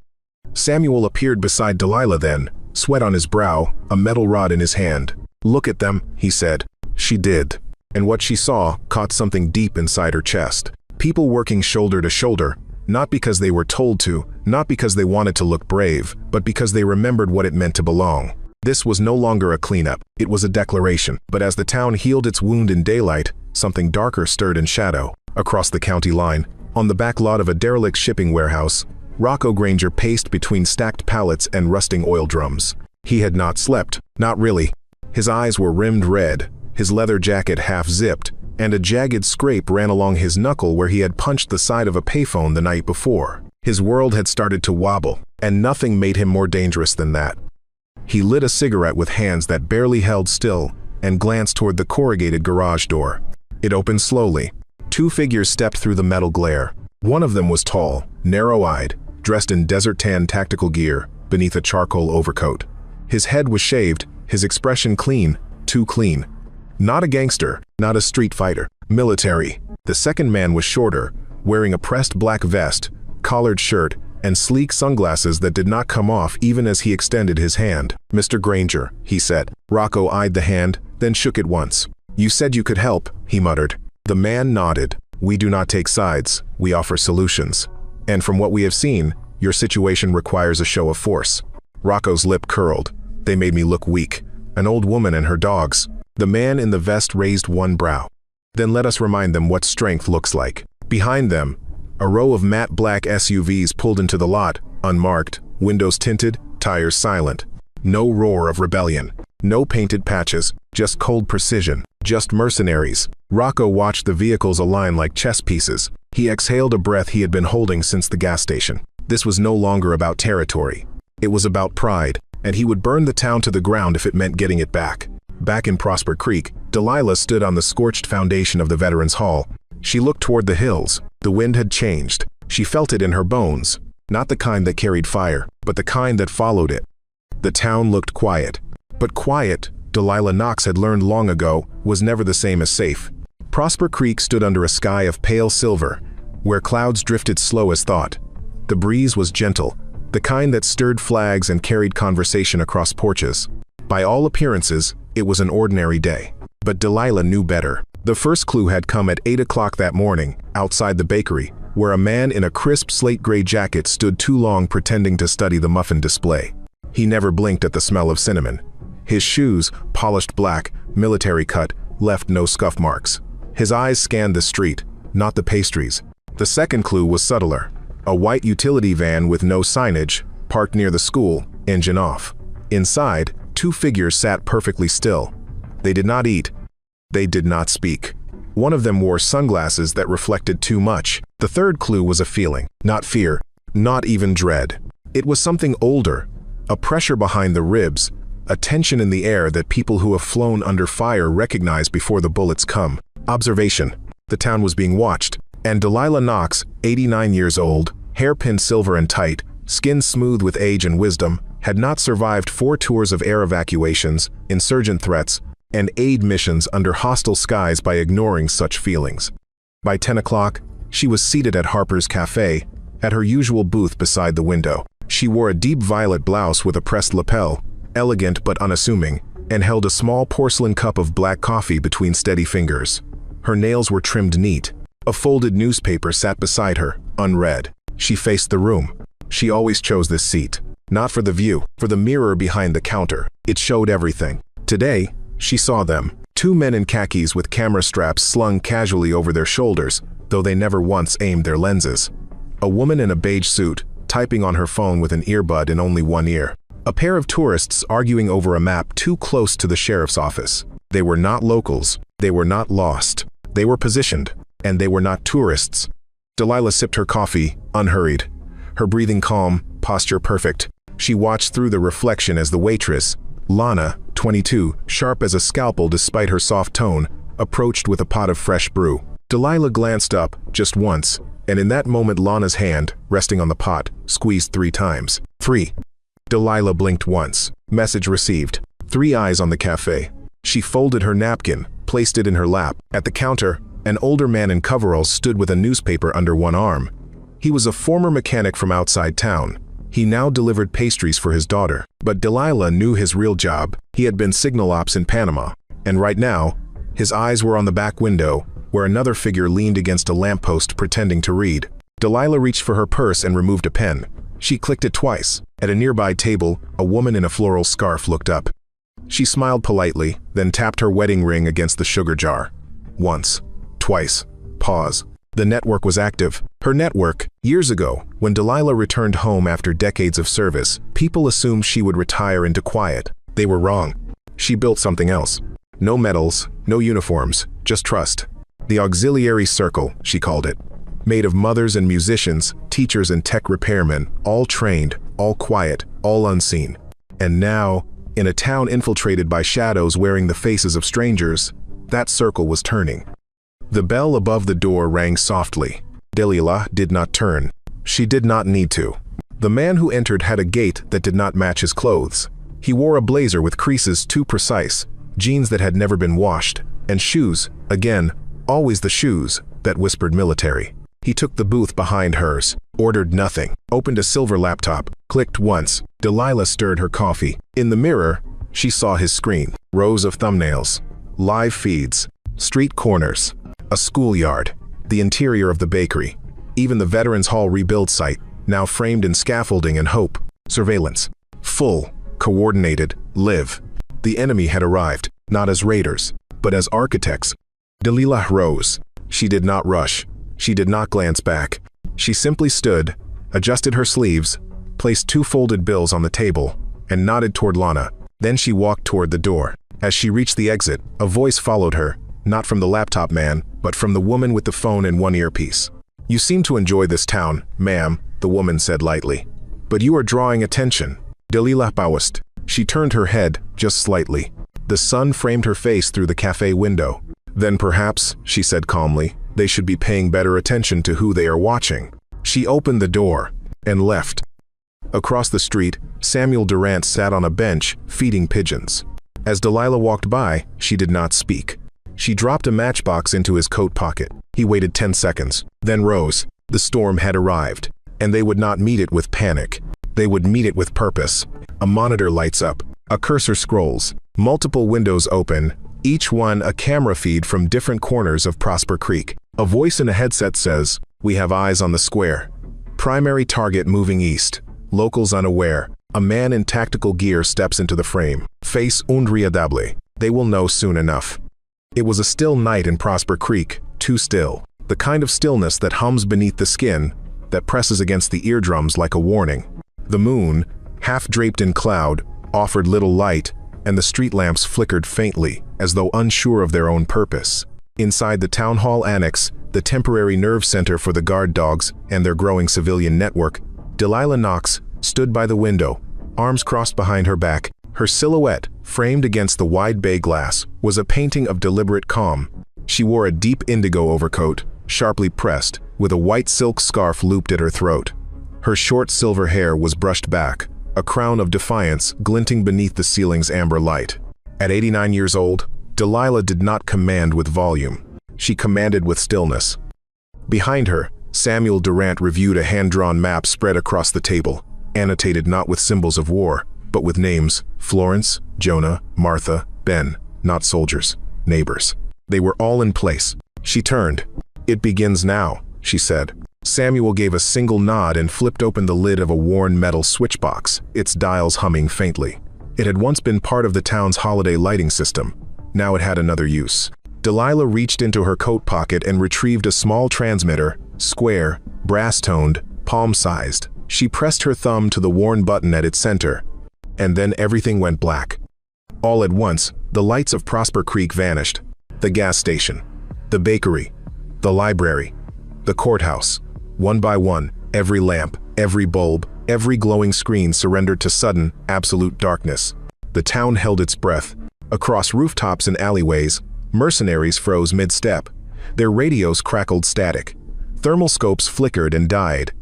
Samuel appeared beside Delilah then, sweat on his brow, a metal rod in his hand. Look at them, he said. She did. And what she saw caught something deep inside her chest. People working shoulder to shoulder, not because they were told to, not because they wanted to look brave, but because they remembered what it meant to belong. This was no longer a cleanup, it was a declaration. But as the town healed its wound in daylight, something darker stirred in shadow. Across the county line, on the back lot of a derelict shipping warehouse, Rocco Granger paced between stacked pallets and rusting oil drums. He had not slept, not really. His eyes were rimmed red, his leather jacket half-zipped, and a jagged scrape ran along his knuckle where he had punched the side of a payphone the night before. His world had started to wobble, and nothing made him more dangerous than that. He lit a cigarette with hands that barely held still and glanced toward the corrugated garage door. It opened slowly. Two figures stepped through the metal glare. One of them was tall, narrow-eyed, dressed in desert-tan tactical gear beneath a charcoal overcoat. His head was shaved, his expression clean, too clean. Not a gangster, not a street fighter, military. The second man was shorter, wearing a pressed black vest, collared shirt, and sleek sunglasses that did not come off even as he extended his hand. Mr. Granger, he said. Rocco eyed the hand, then shook it once. You said you could help, he muttered. The man nodded. We do not take sides, we offer solutions. And from what we have seen, your situation requires a show of force. Rocco's lip curled. They made me look weak. An old woman and her dogs. The man in the vest raised one brow. Then let us remind them what strength looks like. Behind them, a row of matte black SUVs pulled into the lot, unmarked, windows tinted, tires silent. No roar of rebellion. No painted patches, just cold precision, just mercenaries. Rocco watched the vehicles align like chess pieces. He exhaled a breath he had been holding since the gas station. This was no longer about territory. It was about pride, and he would burn the town to the ground if it meant getting it back. Back in Prosper Creek, Delilah stood on the scorched foundation of the Veterans Hall. She looked toward the hills. The wind had changed. She felt it in her bones. Not the kind that carried fire, but the kind that followed it. The town looked quiet. But quiet, Delilah Knox had learned long ago, was never the same as safe. Prosper Creek stood under a sky of pale silver, where clouds drifted slow as thought. The breeze was gentle, the kind that stirred flags and carried conversation across porches. By all appearances, it was an ordinary day. But Delilah knew better. The first clue had come at 8 o'clock that morning, outside the bakery, where a man in a crisp slate-gray jacket stood too long pretending to study the muffin display. He never blinked at the smell of cinnamon. His shoes, polished black, military cut, left no scuff marks. His eyes scanned the street, not the pastries. The second clue was subtler. A white utility van with no signage, parked near the school, engine off. Inside, two figures sat perfectly still. They did not eat. They did not speak. One of them wore sunglasses that reflected too much. The third clue was a feeling, not fear, not even dread. It was something older, a pressure behind the ribs, a tension in the air that people who have flown under fire recognize before the bullets come. Observation. The town was being watched, and Delilah Knox, 89 years old, hairpin silver and tight, skin smooth with age and wisdom, had not survived 4 tours of air evacuations, insurgent threats, and aid missions under hostile skies by ignoring such feelings. By 10 o'clock, she was seated at Harper's Cafe, at her usual booth beside the window. She wore a deep violet blouse with a pressed lapel, elegant but unassuming, and held a small porcelain cup of black coffee between steady fingers. Her nails were trimmed neat. A folded newspaper sat beside her, unread. She faced the room. She always chose this seat. Not for the view, for the mirror behind the counter. It showed everything. Today, she saw them. 2 men in khakis with camera straps slung casually over their shoulders, though they never once aimed their lenses. A woman in a beige suit, typing on her phone with an earbud in only one ear. A pair of tourists arguing over a map too close to the sheriff's office. They were not locals. They were not lost. They were positioned. And they were not tourists. Delilah sipped her coffee, unhurried. Her breathing calm, posture perfect. She watched through the reflection as the waitress, Lana, 22, sharp as a scalpel despite her soft tone, approached with a pot of fresh brew. Delilah glanced up, just once, and in that moment Lana's hand, resting on the pot, squeezed 3 times. 3. Delilah blinked once. Message received. 3 eyes on the cafe. She folded her napkin, placed it in her lap. At the counter, an older man in coveralls stood with a newspaper under one arm. He was a former mechanic from outside town. He now delivered pastries for his daughter. But Delilah knew his real job. He had been signal ops in Panama. And right now, his eyes were on the back window, where another figure leaned against a lamppost pretending to read. Delilah reached for her purse and removed a pen. She clicked it twice. At a nearby table, a woman in a floral scarf looked up. She smiled politely, then tapped her wedding ring against the sugar jar. Once. Twice. Pause. The network was active. Her network. Years ago, when Delilah returned home after decades of service, people assumed she would retire into quiet. They were wrong. She built something else. No medals, no uniforms, just trust. The auxiliary circle, she called it. Made of mothers and musicians, teachers and tech repairmen, all trained, all quiet, all unseen. And now, in a town infiltrated by shadows wearing the faces of strangers, that circle was turning. The bell above the door rang softly. Delilah did not turn. She did not need to. The man who entered had a gait that did not match his clothes. He wore a blazer with creases too precise, jeans that had never been washed, and shoes, again, always the shoes, that whispered military. He took the booth behind hers, ordered nothing, opened a silver laptop, clicked once. Delilah stirred her coffee. In the mirror, she saw his screen. Rows of thumbnails, live feeds, street corners, a schoolyard, the interior of the bakery, even the Veterans Hall rebuild site, now framed in scaffolding and hope. Surveillance. Full, coordinated, live. The enemy had arrived, not as raiders, but as architects. Delilah rose. She did not rush. She did not glance back. She simply stood, adjusted her sleeves, placed 2 folded bills on the table, and nodded toward Lana. Then she walked toward the door. As she reached the exit, a voice followed her, not from the laptop man, but from the woman with the phone in one earpiece. "You seem to enjoy this town, ma'am," the woman said lightly. "But you are drawing attention." Delilah paused. She turned her head, just slightly. The sun framed her face through the cafe window. "Then perhaps," she said calmly, "they should be paying better attention to who they are watching." She opened the door and left. Across the street, Samuel Durant sat on a bench, feeding pigeons. As Delilah walked by, she did not speak. She dropped a matchbox into his coat pocket. He waited 10 seconds, then rose. The storm had arrived, and they would not meet it with panic. They would meet it with purpose. A monitor lights up. A cursor scrolls. Multiple windows open, each one a camera feed from different corners of Prosper Creek. A voice in a headset says, "We have eyes on the square. Primary target moving east. Locals unaware." A man in tactical gear steps into the frame. Face unreadable. They will know soon enough. It was a still night in Prosper Creek, too still. The kind of stillness that hums beneath the skin, that presses against the eardrums like a warning. The moon, half draped in cloud, offered little light, and the street lamps flickered faintly, as though unsure of their own purpose. Inside the town hall annex, the temporary nerve center for the guard dogs and their growing civilian network, Delilah Knox stood by the window, arms crossed behind her back. Her silhouette, framed against the wide bay glass, was a painting of deliberate calm. She wore a deep indigo overcoat, sharply pressed, with a white silk scarf looped at her throat. Her short silver hair was brushed back, a crown of defiance glinting beneath the ceiling's amber light. At 89 years old, Delilah did not command with volume. She commanded with stillness. Behind her, Samuel Durant reviewed a hand-drawn map spread across the table, annotated not with symbols of war, but with names: Florence, Jonah, Martha, Ben, not soldiers, neighbors. They were all in place. She turned. "It begins now," she said. Samuel gave a single nod and flipped open the lid of a worn metal switchbox, its dials humming faintly. It had once been part of the town's holiday lighting system. Now it had another use. Delilah reached into her coat pocket and retrieved a small transmitter, square, brass-toned, palm-sized. She pressed her thumb to the worn button at its center, and then everything went black. All at once, the lights of Prosper Creek vanished. The gas station, the bakery, the library, the courthouse. One by one, every lamp, every bulb, every glowing screen surrendered to sudden, absolute darkness. The town held its breath. Across rooftops and alleyways, mercenaries froze mid-step. Their radios crackled static. Thermal scopes flickered and died.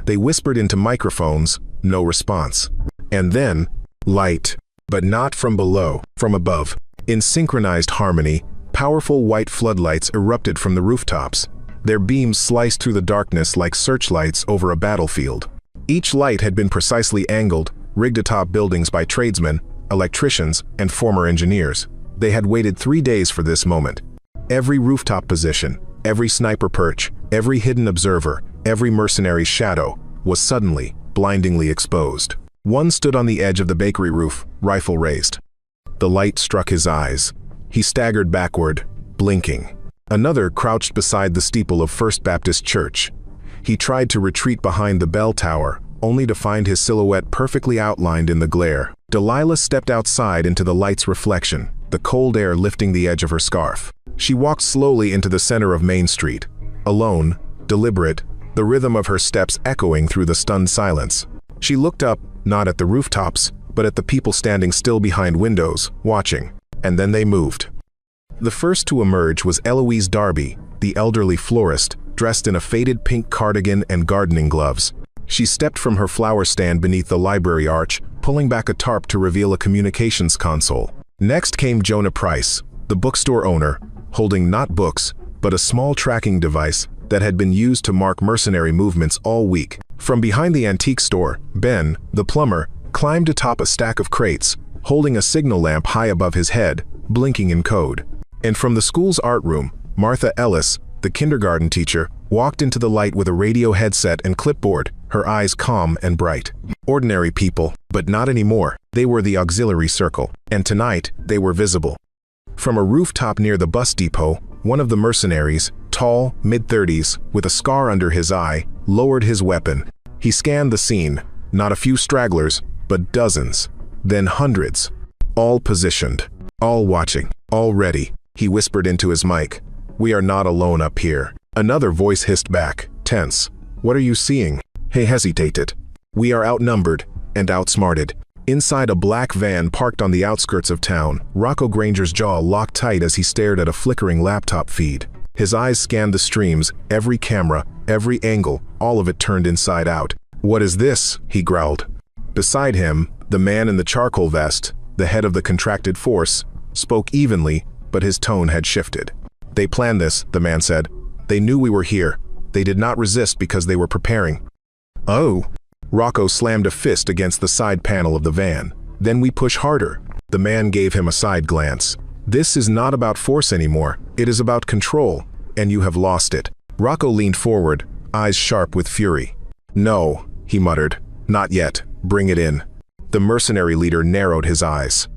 They whispered into microphones, no response. And then, light, but not from below, from above. In synchronized harmony, Powerful white floodlights erupted from the rooftops. Their beams sliced through the darkness like searchlights over a battlefield. Each light had been precisely angled, rigged atop buildings by tradesmen, electricians, and former engineers. They had waited 3 days for this moment. Every rooftop position, every sniper perch, every hidden observer, every mercenary's shadow was suddenly, blindingly exposed. One stood on the edge of the bakery roof, rifle raised. The light struck his eyes. He staggered backward, blinking. Another crouched beside the steeple of First Baptist Church. He tried to retreat behind the bell tower, only to find his silhouette perfectly outlined in the glare. Delilah stepped outside into the light's reflection, the cold air lifting the edge of her scarf. She walked slowly into the center of Main Street, alone, deliberate, the rhythm of her steps echoing through the stunned silence. She looked up, not at the rooftops, but at the people standing still behind windows, watching, and then they moved. The first to emerge was Eloise Darby, the elderly florist, dressed in a faded pink cardigan and gardening gloves. She stepped from her flower stand beneath the library arch, pulling back a tarp to reveal a communications console. Next came Jonah Price, the bookstore owner, holding not books, but a small tracking device that had been used to mark mercenary movements all week. From behind the antique store, Ben, the plumber, climbed atop a stack of crates, holding a signal lamp high above his head, blinking in code. And from the school's art room, Martha Ellis, the kindergarten teacher, walked into the light with a radio headset and clipboard, her eyes calm and bright. Ordinary people, but not anymore. They were the auxiliary circle, and tonight they were visible. From a rooftop near the bus depot, one of the mercenaries, tall, mid-30s, with a scar under his eye, lowered his weapon. He scanned the scene, not a few stragglers, but dozens, then hundreds, all positioned, all watching, all ready. He whispered into his mic, "We are not alone up here." Another voice hissed back, tense, "What are you seeing?" He hesitated. "We are outnumbered and outsmarted." Inside a black van parked on the outskirts of town, Rocco Granger's jaw locked tight as he stared at a flickering laptop feed. His eyes scanned the streams, every camera, every angle, all of it turned inside out. "What is this?" he growled. Beside him, the man in the charcoal vest, the head of the contracted force, spoke evenly, but his tone had shifted. "They planned this," the man said. "They knew we were here. They did not resist because they were preparing." "Oh." Rocco slammed a fist against the side panel of the van. "Then we push harder." The man gave him a side glance. "This is not about force anymore. It is about control, and you have lost it." Rocco leaned forward, eyes sharp with fury. "No," he muttered. "Not yet. Bring it in." The mercenary leader narrowed his eyes.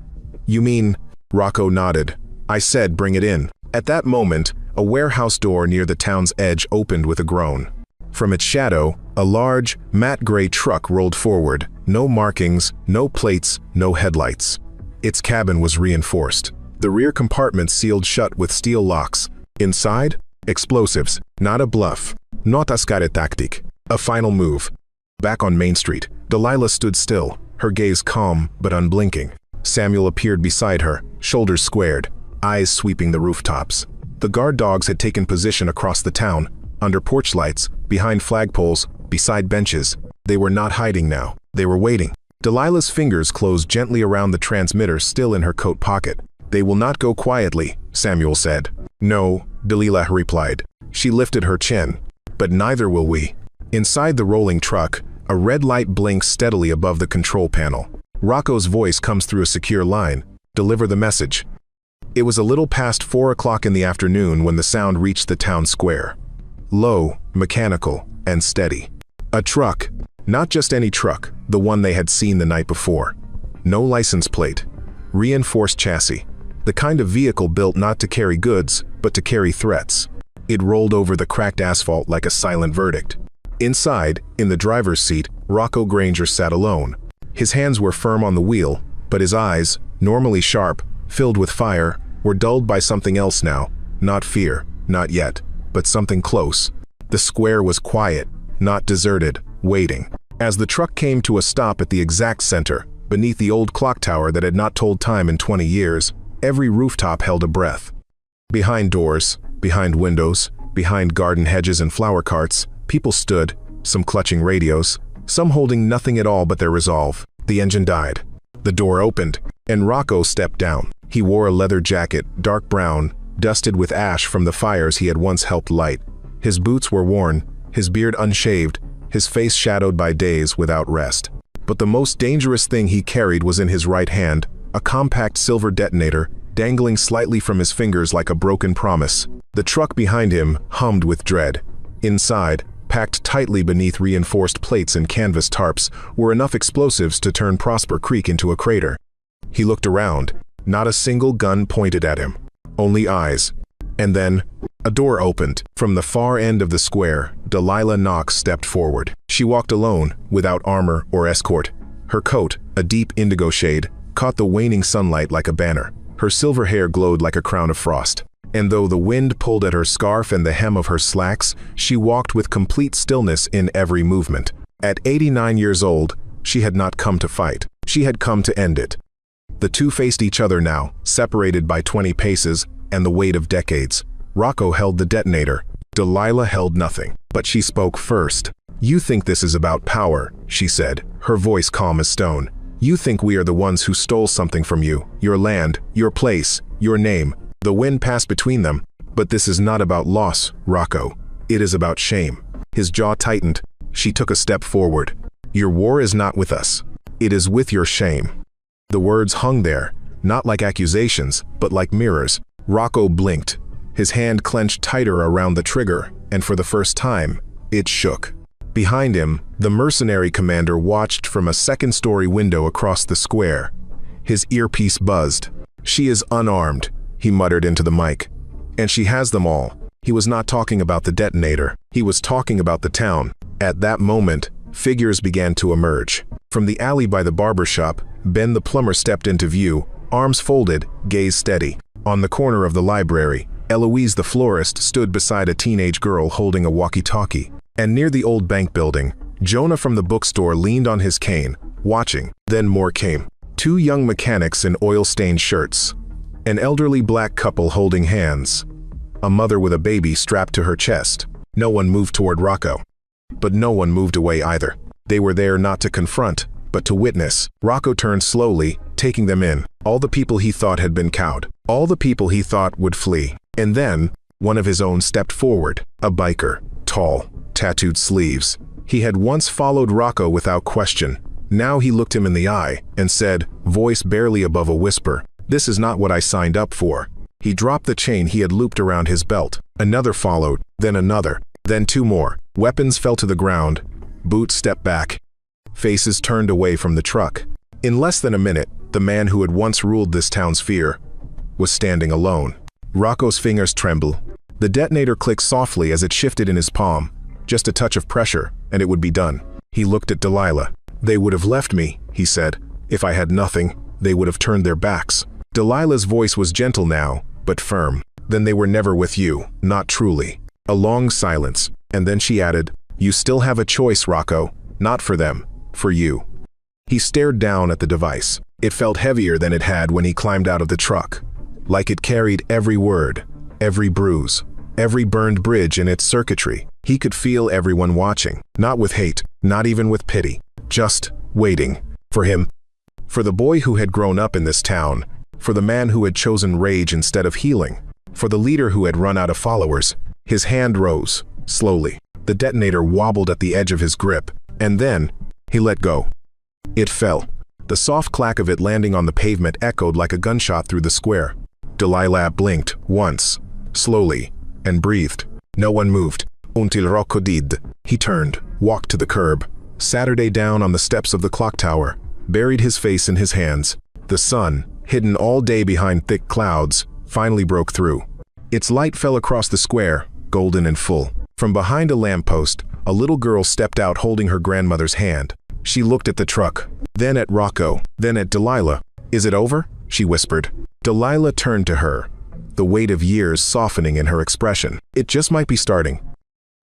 "You mean?" Rocco nodded. "I said bring it in." At that moment, a warehouse door near the town's edge opened with a groan. From its shadow, a large, matte gray truck rolled forward. No markings, no plates, no headlights. Its cabin was reinforced. The rear compartment sealed shut with steel locks. Inside, explosives. Not a bluff. Not a scare tactic. A final move. Back on Main Street, Delilah stood still, her gaze calm but unblinking. Samuel appeared beside her, shoulders squared, eyes sweeping the rooftops. The guard dogs had taken position across the town, under porch lights, behind flagpoles, beside benches. They were not hiding now. They were waiting. Delilah's fingers closed gently around the transmitter still in her coat pocket. "They will not go quietly," Samuel said. "No," Delilah replied. She lifted her chin. "But neither will we." Inside the rolling truck, a red light blinks steadily above the control panel. Rocco's voice comes through a secure line. "Deliver the message." It was a little past 4 o'clock in the afternoon when the sound reached the town square. Low, mechanical, and steady. A truck. Not just any truck, the one they had seen the night before. No license plate. Reinforced chassis. The kind of vehicle built not to carry goods, but to carry threats. It rolled over the cracked asphalt like a silent verdict. Inside, in the driver's seat, Rocco Granger sat alone. His hands were firm on the wheel, but his eyes, normally sharp, filled with fire, were dulled by something else now. Not fear, not yet, but something close. The square was quiet, not deserted, waiting. As the truck came to a stop at the exact center, beneath the old clock tower that had not told time in 20 years, every rooftop held a breath. Behind doors, behind windows, behind garden hedges and flower carts, people stood, some clutching radios, some holding nothing at all but their resolve. The engine died. The door opened, and Rocco stepped down. He wore a leather jacket, dark brown, dusted with ash from the fires he had once helped light. His boots were worn, his beard unshaved, his face shadowed by days without rest. But the most dangerous thing he carried was in his right hand, a compact silver detonator, dangling slightly from his fingers like a broken promise. The truck behind him hummed with dread. Inside, packed tightly beneath reinforced plates and canvas tarps, were enough explosives to turn Prosper Creek into a crater. He looked around. Not a single gun pointed at him. Only eyes. And then, a door opened. From the far end of the square, Delilah Knox stepped forward. She walked alone, without armor or escort. Her coat, a deep indigo shade, caught the waning sunlight like a banner. Her silver hair glowed like a crown of frost. And though the wind pulled at her scarf and the hem of her slacks, she walked with complete stillness in every movement. At 89 years old, she had not come to fight. She had come to end it. The two faced each other now, separated by 20 paces and the weight of decades. Rocco held the detonator. Delilah held nothing. But she spoke first. "You think this is about power," she said, her voice calm as stone. "You think we are the ones who stole something from you, your land, your place, your name." The wind passed between them. "But this is not about loss, Rocco. It is about shame." His jaw tightened. She took a step forward. "Your war is not with us. It is with your shame." The words hung there, not like accusations, but like mirrors. Rocco blinked. His hand clenched tighter around the trigger, and for the first time, it shook. Behind him, the mercenary commander watched from a second-story window across the square. His earpiece buzzed. "She is unarmed," he muttered into the mic. "And she has them all." He was not talking about the detonator. He was talking about the town. At that moment, figures began to emerge. From the alley by the barber shop, Ben the plumber stepped into view, arms folded, gaze steady. On the corner of the library, Eloise the florist stood beside a teenage girl holding a walkie-talkie. And near the old bank building, Jonah from the bookstore leaned on his cane, watching. Then more came. Two young mechanics in oil-stained shirts. An elderly black couple holding hands. A mother with a baby strapped to her chest. No one moved toward Rocco. But no one moved away either. They were there not to confront, but to witness. Rocco turned slowly, taking them in. All the people he thought had been cowed. All the people he thought would flee. And then, one of his own stepped forward. A biker. Tall. Tattooed sleeves. He had once followed Rocco without question. Now he looked him in the eye and said, voice barely above a whisper, "This is not what I signed up for." He dropped the chain he had looped around his belt. Another followed, then another, then two more. Weapons fell to the ground. Boots stepped back. Faces turned away from the truck. In less than a minute, the man who had once ruled this town's fear was standing alone. Rocco's fingers trembled. The detonator clicked softly as it shifted in his palm. Just a touch of pressure, and it would be done. He looked at Delilah. "They would have left me," he said. "If I had nothing, they would have turned their backs." Delilah's voice was gentle now, but firm. "Then they were never with you, not truly." A long silence, and then she added, "You still have a choice, Rocco. Not for them, for you." He stared down at the device. It felt heavier than it had when he climbed out of the truck. Like it carried every word, every bruise, every burned bridge in its circuitry. He could feel everyone watching, not with hate, not even with pity, just waiting. For him. For the boy who had grown up in this town. For the man who had chosen rage instead of healing. For the leader who had run out of followers. His hand rose, slowly. The detonator wobbled at the edge of his grip, and then, he let go. It fell. The soft clack of it landing on the pavement echoed like a gunshot through the square. Delilah blinked, once, slowly, and breathed. No one moved. Until Rocco did. He turned, walked to the curb, Saturday down on the steps of the clock tower, buried his face in his hands. The sun, hidden all day behind thick clouds, finally broke through. Its light fell across the square, golden and full. From behind a lamppost, a little girl stepped out holding her grandmother's hand. She looked at the truck, then at Rocco, then at Delilah. "Is it over?" she whispered. Delilah turned to her, the weight of years softening in her expression. "It just might be starting."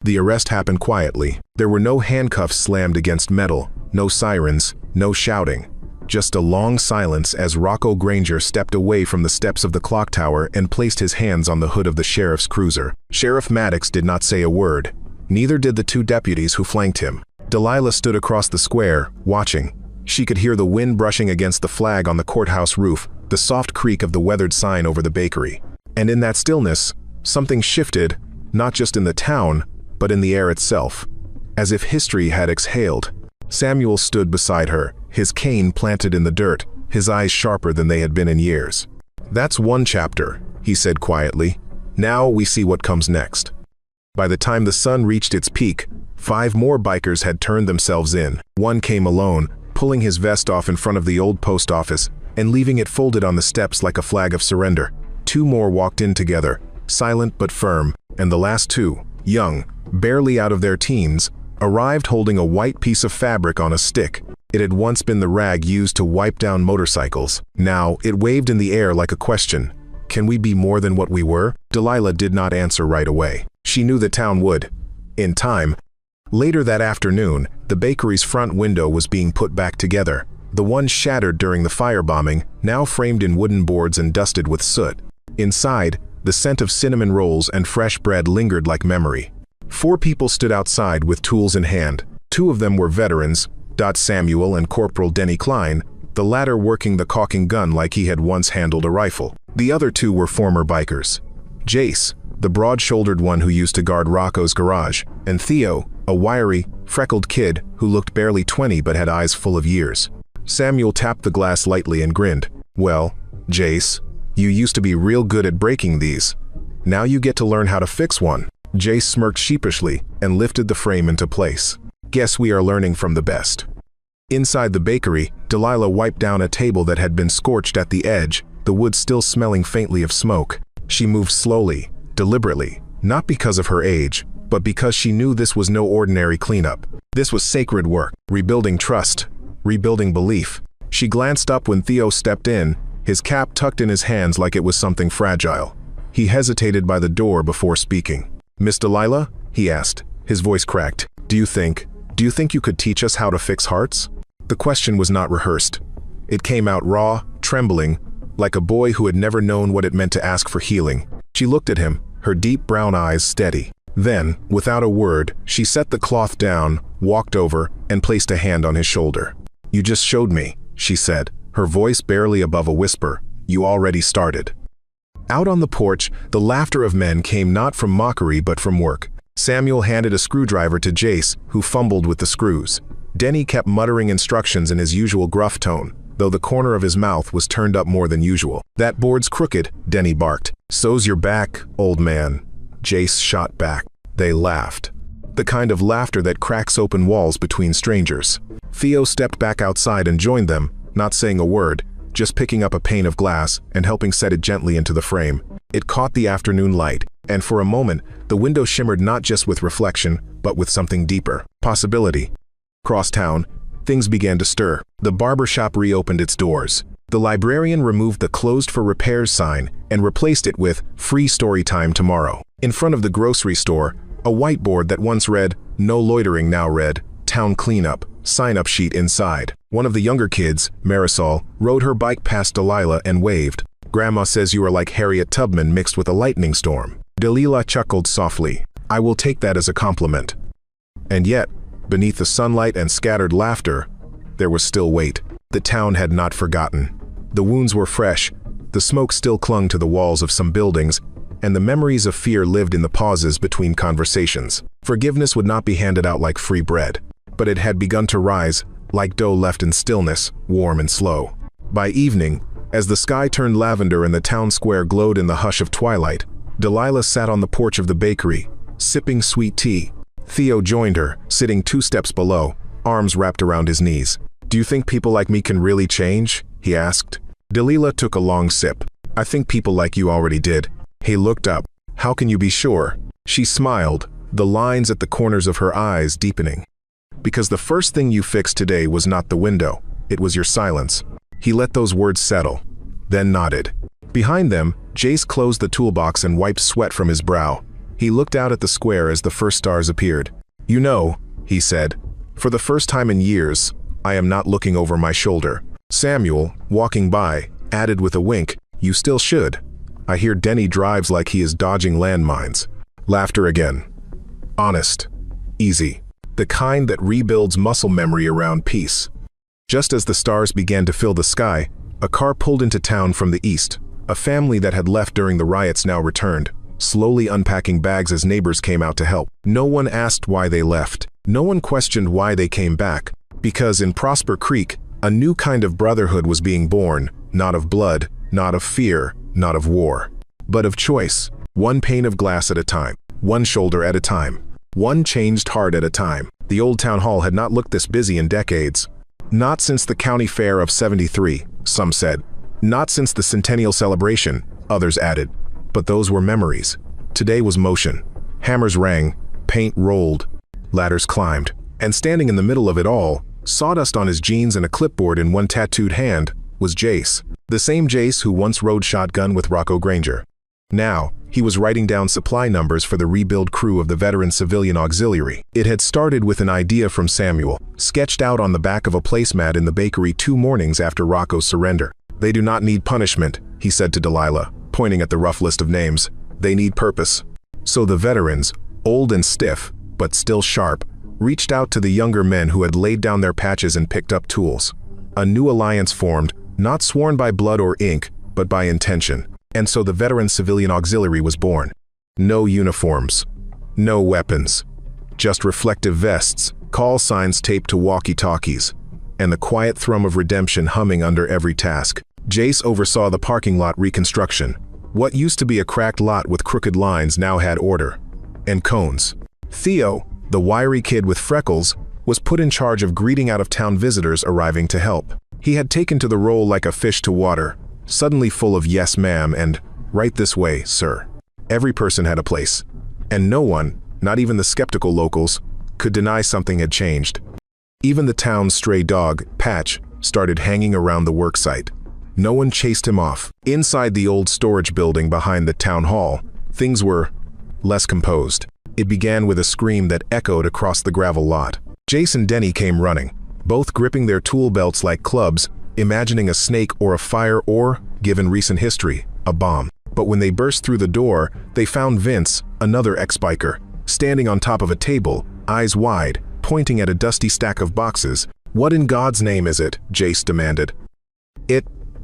The arrest happened quietly. There were no handcuffs slammed against metal, no sirens, no shouting. Just a long silence as Rocco Granger stepped away from the steps of the clock tower and placed his hands on the hood of the sheriff's cruiser. Sheriff Maddox did not say a word. Neither did the two deputies who flanked him. Delilah stood across the square, watching. She could hear the wind brushing against the flag on the courthouse roof, the soft creak of the weathered sign over the bakery. And in that stillness, something shifted, not just in the town, but in the air itself. As if history had exhaled. Samuel stood beside her, his cane planted in the dirt, his eyes sharper than they had been in years. "That's one chapter," he said quietly. "Now we see what comes next." By the time the sun reached its peak, 5 more bikers had turned themselves in. One came alone, pulling his vest off in front of the old post office and leaving it folded on the steps like a flag of surrender. 2 more walked in together, silent but firm, and the last 2, young, barely out of their teens, arrived holding a white piece of fabric on a stick. It had once been the rag used to wipe down motorcycles. Now, it waved in the air like a question. Can we be more than what we were? Delilah did not answer right away. She knew the town would. In time. Later that afternoon, the bakery's front window was being put back together. The one shattered during the firebombing, now framed in wooden boards and dusted with soot. Inside, the scent of cinnamon rolls and fresh bread lingered like memory. 4 people stood outside with tools in hand. 2 of them were veterans, Samuel and Corporal Denny Klein, the latter working the caulking gun like he had once handled a rifle. The other 2 were former bikers. Jace, the broad-shouldered one who used to guard Rocco's garage, and Theo, a wiry, freckled kid who looked barely 20 but had eyes full of years. Samuel tapped the glass lightly and grinned. "Well, Jace, you used to be real good at breaking these. Now you get to learn how to fix one." Jace smirked sheepishly and lifted the frame into place. "Guess we are learning from the best." Inside the bakery, Delilah wiped down a table that had been scorched at the edge, the wood still smelling faintly of smoke. She moved slowly, deliberately, not because of her age, but because she knew this was no ordinary cleanup. This was sacred work, rebuilding trust, rebuilding belief. She glanced up when Theo stepped in, his cap tucked in his hands like it was something fragile. He hesitated by the door before speaking. "Miss Delilah?" he asked, his voice cracked. Do you think you could teach us how to fix hearts?" The question was not rehearsed. It came out raw, trembling, like a boy who had never known what it meant to ask for healing. She looked at him, her deep brown eyes steady. Then, without a word, she set the cloth down, walked over, and placed a hand on his shoulder. "You just showed me," she said, her voice barely above a whisper. "You already started." Out on the porch, the laughter of men came not from mockery but from work. Samuel handed a screwdriver to Jace, who fumbled with the screws. Denny kept muttering instructions in his usual gruff tone, though the corner of his mouth was turned up more than usual. "That board's crooked," Denny barked. "So's your back, old man." Jace shot back. They laughed. The kind of laughter that cracks open walls between strangers. Theo stepped back outside and joined them, not saying a word, just picking up a pane of glass and helping set it gently into the frame. It caught the afternoon light, and for a moment, the window shimmered not just with reflection, but with something deeper. Possibility. Across town, things began to stir. The barber shop reopened its doors. The librarian removed the "closed for repairs" sign and replaced it with "free story time tomorrow." In front of the grocery store, a whiteboard that once read "no loitering" now read "town cleanup," sign-up sheet inside. One of the younger kids, Marisol, rode her bike past Delilah and waved. "Grandma says you are like Harriet Tubman mixed with a lightning storm." Delilah chuckled softly. "I will take that as a compliment." And yet, beneath the sunlight and scattered laughter, there was still weight. The town had not forgotten. The wounds were fresh, the smoke still clung to the walls of some buildings, and the memories of fear lived in the pauses between conversations. Forgiveness would not be handed out like free bread, but it had begun to rise, like dough left in stillness, warm and slow. By evening, as the sky turned lavender and the town square glowed in the hush of twilight, Delilah sat on the porch of the bakery, sipping sweet tea. Theo joined her, sitting 2 steps below, arms wrapped around his knees. "Do you think people like me can really change?" he asked. Delilah took a long sip. "I think people like you already did." He looked up. "How can you be sure?" She smiled, the lines at the corners of her eyes deepening. "Because the first thing you fixed today was not the window, it was your silence." He let those words settle, then nodded. Behind them, Jace closed the toolbox and wiped sweat from his brow. He looked out at the square as the first stars appeared. "You know," he said, "for the first time in years, I am not looking over my shoulder." Samuel, walking by, added with a wink, "You still should. I hear Denny drives like he is dodging landmines." Laughter again. Honest. Easy. The kind that rebuilds muscle memory around peace. Just as the stars began to fill the sky, a car pulled into town from the east, A family that had left during the riots now returned, slowly unpacking bags as neighbors came out to help. No one asked why they left. No one questioned why they came back. Because in Prosper Creek, a new kind of brotherhood was being born, not of blood, not of fear, not of war, but of choice. One pane of glass at a time, one shoulder at a time, one changed heart at a time. The old town hall had not looked this busy in decades. Not since the county fair of '73, some said. Not since the centennial celebration, others added. But those were memories. Today was motion. Hammers rang, paint rolled, ladders climbed. And standing in the middle of it all, sawdust on his jeans and a clipboard in one tattooed hand, was Jace. The same Jace who once rode shotgun with Rocco Granger. Now, he was writing down supply numbers for the rebuild crew of the Veteran Civilian Auxiliary. It had started with an idea from Samuel, sketched out on the back of a placemat in the bakery 2 mornings after Rocco's surrender. They do not need punishment, he said to Delilah, pointing at the rough list of names. They need purpose. So the veterans, old and stiff, but still sharp, reached out to the younger men who had laid down their patches and picked up tools. A new alliance formed, not sworn by blood or ink, but by intention. And so the Veteran Civilian Auxiliary was born. No uniforms, no weapons, just reflective vests, call signs taped to walkie-talkies, and the quiet thrum of redemption humming under every task. Jace oversaw the parking lot reconstruction. What used to be a cracked lot with crooked lines now had order and cones. Theo, the wiry kid with freckles, was put in charge of greeting out-of-town visitors arriving to help. He had taken to the role like a fish to water, suddenly full of yes ma'am and right this way, sir. Every person had a place, and no one, not even the skeptical locals, could deny something had changed. Even the town's stray dog, Patch, started hanging around the worksite. No one chased him off. Inside the old storage building behind the town hall, things were less composed. It began with a scream that echoed across the gravel lot. Jace and Denny came running, both gripping their tool belts like clubs, imagining a snake or a fire or, given recent history, a bomb. But when they burst through the door, they found Vince, another ex-biker, standing on top of a table, eyes wide, pointing at a dusty stack of boxes. "What in God's name is it?" Jace demanded.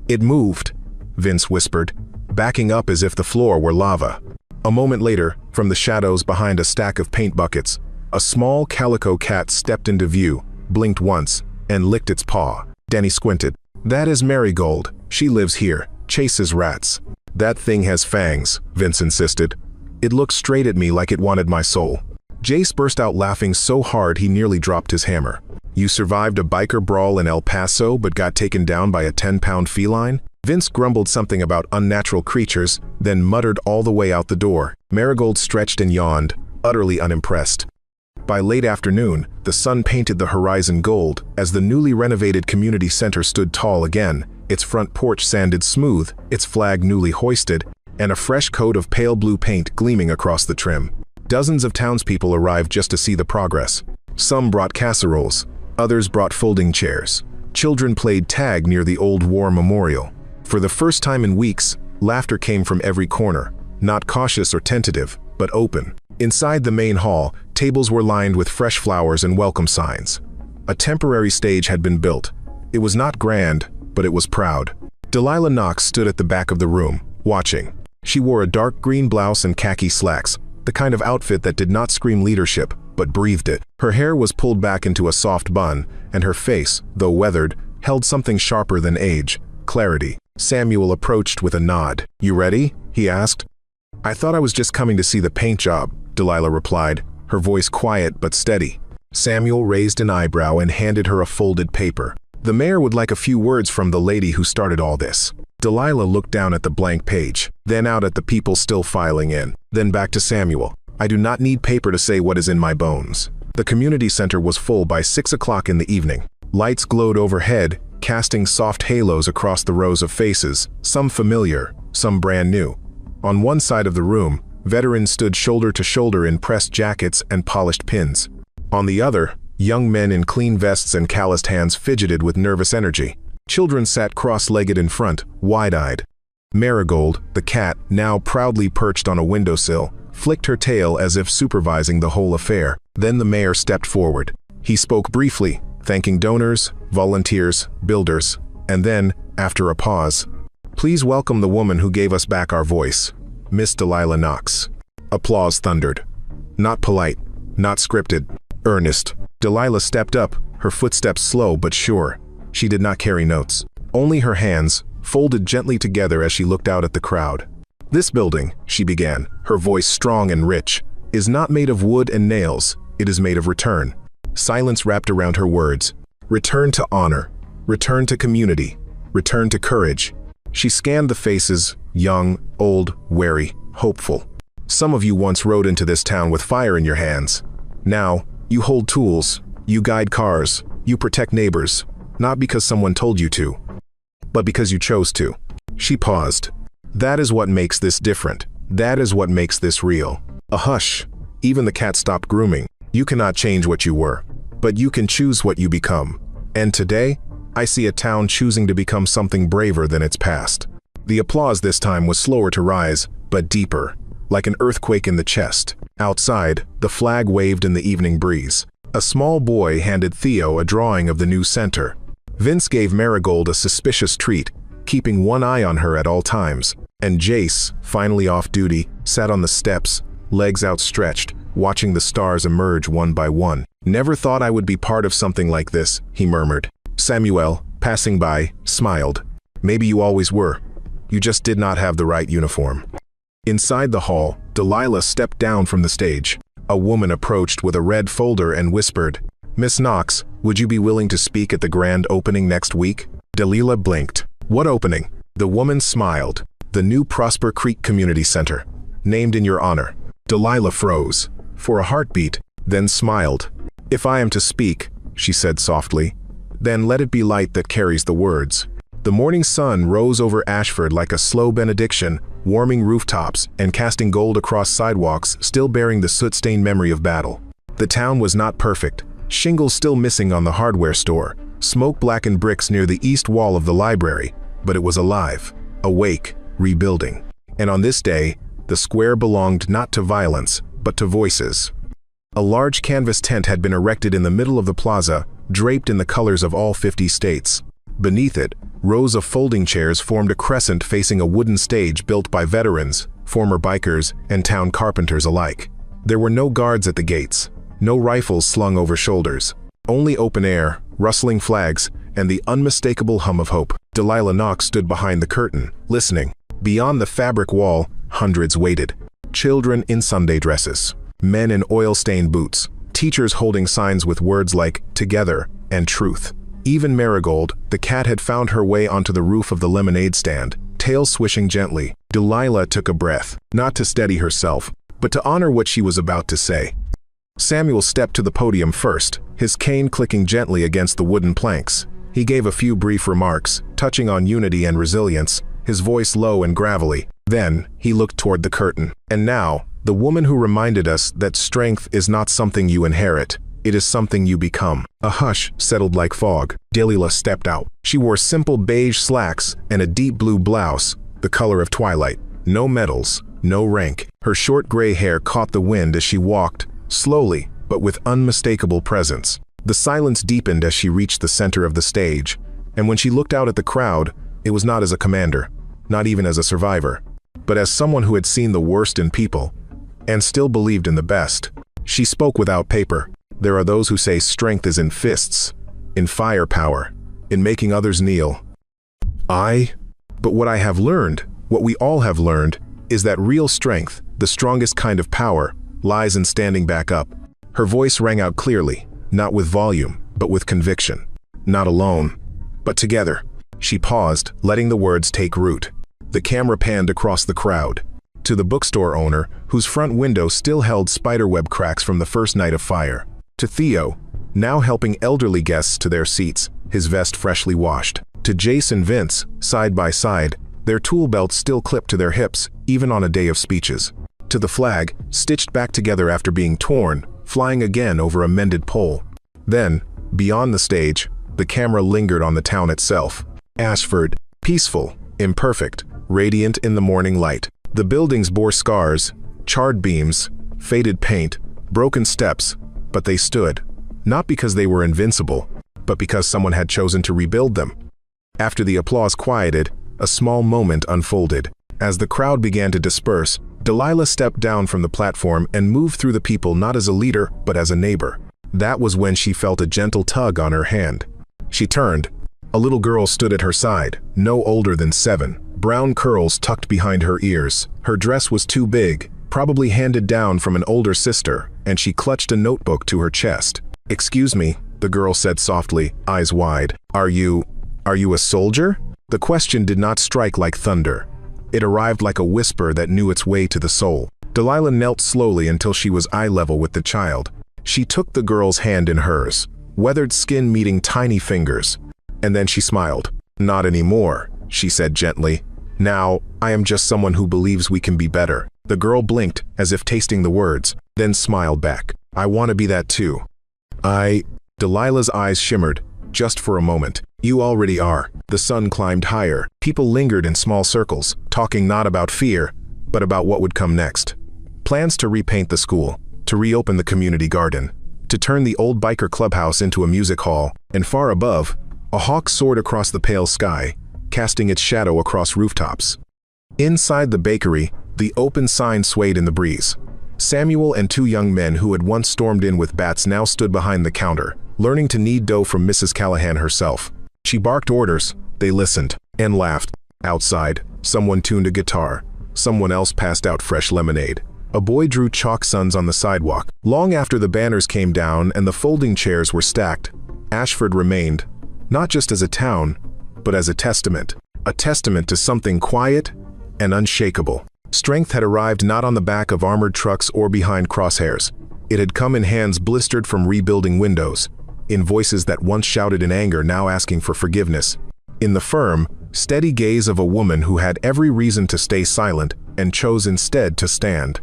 It moved," Vince whispered, backing up as if the floor were lava. A moment later, from the shadows behind a stack of paint buckets, a small calico cat stepped into view, blinked once, and licked its paw. Danny squinted. "That is Marigold. She lives here, chases rats." "That thing has fangs," Vince insisted. "It looked straight at me like it wanted my soul." Jace burst out laughing so hard he nearly dropped his hammer. "You survived a biker brawl in El Paso but got taken down by a 10-pound feline?" Vince grumbled something about unnatural creatures, then muttered all the way out the door. Marigold stretched and yawned, utterly unimpressed. By late afternoon, the sun painted the horizon gold as the newly renovated community center stood tall again, its front porch sanded smooth, its flag newly hoisted, and a fresh coat of pale blue paint gleaming across the trim. Dozens of townspeople arrived just to see the progress. Some brought casseroles, others brought folding chairs. Children played tag near the old war memorial. For the first time in weeks, laughter came from every corner, not cautious or tentative, but open. Inside the main hall, tables were lined with fresh flowers and welcome signs. A temporary stage had been built. It was not grand, but it was proud. Delilah Knox stood at the back of the room, watching. She wore a dark green blouse and khaki slacks, the kind of outfit that did not scream leadership, but breathed it. Her hair was pulled back into a soft bun, and her face, though weathered, held something sharper than age, clarity. Samuel approached with a nod. "You ready?" he asked. "I thought I was just coming to see the paint job," Delilah replied, her voice quiet but steady. Samuel raised an eyebrow and handed her a folded paper. "The mayor would like a few words from the lady who started all this." Delilah looked down at the blank page, then out at the people still filing in, then back to Samuel. "I do not need paper to say what is in my bones." The community center was full by 6 o'clock in the evening. Lights glowed overhead, casting soft halos across the rows of faces, some familiar, some brand new. On one side of the room, veterans stood shoulder to shoulder in pressed jackets and polished pins. On the other, young men in clean vests and calloused hands fidgeted with nervous energy. Children sat cross-legged in front, wide-eyed. Marigold, the cat, now proudly perched on a windowsill, flicked her tail as if supervising the whole affair. Then the mayor stepped forward. He spoke briefly, thanking donors, volunteers, builders, and then, after a pause, Please welcome the woman who gave us back our voice, Miss Delilah Knox. Applause thundered. Not polite, not scripted, earnest. Delilah stepped up, her footsteps slow but sure. She did not carry notes. Only her hands, folded gently together as she looked out at the crowd. This building, she began, her voice strong and rich, is not made of wood and nails, it is made of return. Silence wrapped around her words. Return to honor, return to community, return to courage. She scanned the faces, young, old, wary, hopeful. Some of you once rode into this town with fire in your hands. Now, you hold tools, you guide cars, you protect neighbors, not because someone told you to, but because you chose to. She paused. That is what makes this different. That is what makes this real. A hush. Even the cat stopped grooming. You cannot change what you were, but you can choose what you become. And today, I see a town choosing to become something braver than its past. The applause this time was slower to rise, but deeper, like an earthquake in the chest. Outside, the flag waved in the evening breeze. A small boy handed Theo a drawing of the new center. Vince gave Marigold a suspicious treat, keeping one eye on her at all times. And Jace, finally off duty, sat on the steps, legs outstretched, watching the stars emerge one by one. Never thought I would be part of something like this, he murmured. Samuel, passing by, smiled. Maybe you always were. You just did not have the right uniform. Inside the hall, Delilah stepped down from the stage. A woman approached with a red folder and whispered, Miss Knox, would you be willing to speak at the grand opening next week? Delilah blinked. What opening? The woman smiled. The new Prosper Creek Community Center, named in your honor. Delilah froze, for a heartbeat, then smiled. If I am to speak, she said softly, then let it be light that carries the words. The morning sun rose over Ashford like a slow benediction, warming rooftops and casting gold across sidewalks still bearing the soot-stained memory of battle. The town was not perfect, shingles still missing on the hardware store, smoke-blackened bricks near the east wall of the library, but it was alive, awake, rebuilding. And on this day, the square belonged not to violence, but to voices. A large canvas tent had been erected in the middle of the plaza, draped in the colors of all 50 states. Beneath it, rows of folding chairs formed a crescent facing a wooden stage built by veterans, former bikers, and town carpenters alike. There were no guards at the gates, no rifles slung over shoulders, only open air, rustling flags, and the unmistakable hum of hope. Delilah Knox stood behind the curtain, listening. Beyond the fabric wall, hundreds waited. Children in Sunday dresses, men in oil-stained boots, teachers holding signs with words like "Together" and "Truth." Even Marigold, the cat, had found her way onto the roof of the lemonade stand, tail swishing gently. Delilah took a breath, not to steady herself, but to honor what she was about to say. Samuel stepped to the podium first, his cane clicking gently against the wooden planks. He gave a few brief remarks, touching on unity and resilience, his voice low and gravelly. Then, he looked toward the curtain. And now, the woman who reminded us that strength is not something you inherit, it is something you become. A hush settled like fog. Delilah stepped out. She wore simple beige slacks and a deep blue blouse, the color of twilight. No medals, no rank. Her short gray hair caught the wind as she walked, slowly, but with unmistakable presence. The silence deepened as she reached the center of the stage, and when she looked out at the crowd, it was not as a commander, not even as a survivor, but as someone who had seen the worst in people, and still believed in the best. She spoke without paper. There are those who say strength is in fists, in firepower, in making others kneel. But what I have learned, what we all have learned, is that real strength, the strongest kind of power, lies in standing back up. Her voice rang out clearly, not with volume, but with conviction. Not alone, but together. She paused, letting the words take root. The camera panned across the crowd, to the bookstore owner, whose front window still held spiderweb cracks from the first night of fire. To Theo, now helping elderly guests to their seats, his vest freshly washed. To Jace and Vince, side by side, their tool belts still clipped to their hips, even on a day of speeches. To the flag, stitched back together after being torn, flying again over a mended pole. Then, beyond the stage, the camera lingered on the town itself. Ashford, peaceful, imperfect, radiant in the morning light. The buildings bore scars, charred beams, faded paint, broken steps, but they stood, not because they were invincible, but because someone had chosen to rebuild them. After the applause quieted, a small moment unfolded. As the crowd began to disperse, Delilah stepped down from the platform and moved through the people not as a leader, but as a neighbor. That was when she felt a gentle tug on her hand. She turned. A little girl stood at her side, no older than 7, brown curls tucked behind her ears. Her dress was too big, probably handed down from an older sister, and she clutched a notebook to her chest. "Excuse me," the girl said softly, eyes wide. Are you a soldier?" The question did not strike like thunder. It arrived like a whisper that knew its way to the soul. Delilah knelt slowly until she was eye level with the child. She took the girl's hand in hers, weathered skin meeting tiny fingers. And then she smiled. "Not anymore," she said gently. "Now, I am just someone who believes we can be better." The girl blinked, as if tasting the words, then smiled back. "I want to be that too." Delilah's eyes shimmered, just for a moment. "You already are." The sun climbed higher. People lingered in small circles, talking not about fear, but about what would come next. Plans to repaint the school, to reopen the community garden, to turn the old biker clubhouse into a music hall, and far above, a hawk soared across the pale sky, casting its shadow across rooftops. Inside the bakery, the open sign swayed in the breeze. Samuel and 2 young men who had once stormed in with bats now stood behind the counter, learning to knead dough from Mrs. Callahan herself. She barked orders, they listened, and laughed. Outside, someone tuned a guitar. Someone else passed out fresh lemonade. A boy drew chalk suns on the sidewalk. Long after the banners came down and the folding chairs were stacked, Ashford remained, not just as a town, but as a testament to something quiet and unshakable. Strength had arrived not on the back of armored trucks or behind crosshairs. It had come in hands blistered from rebuilding windows, in voices that once shouted in anger now asking for forgiveness, in the firm, steady gaze of a woman who had every reason to stay silent and chose instead to stand.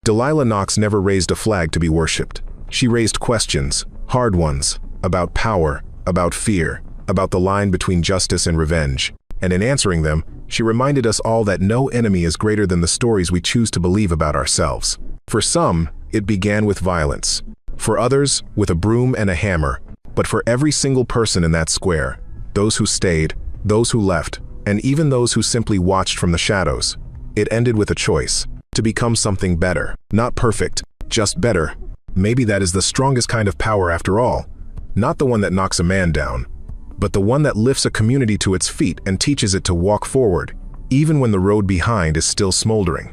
Delilah Knox never raised a flag to be worshipped. She raised questions, hard ones, about power, about fear, about the line between justice and revenge. And in answering them, she reminded us all that no enemy is greater than the stories we choose to believe about ourselves. For some, it began with violence. For others, with a broom and a hammer. But for every single person in that square, those who stayed, those who left, and even those who simply watched from the shadows, it ended with a choice. To become something better. Not perfect, just better. Maybe that is the strongest kind of power after all. Not the one that knocks a man down, but the one that lifts a community to its feet and teaches it to walk forward, even when the road behind is still smoldering.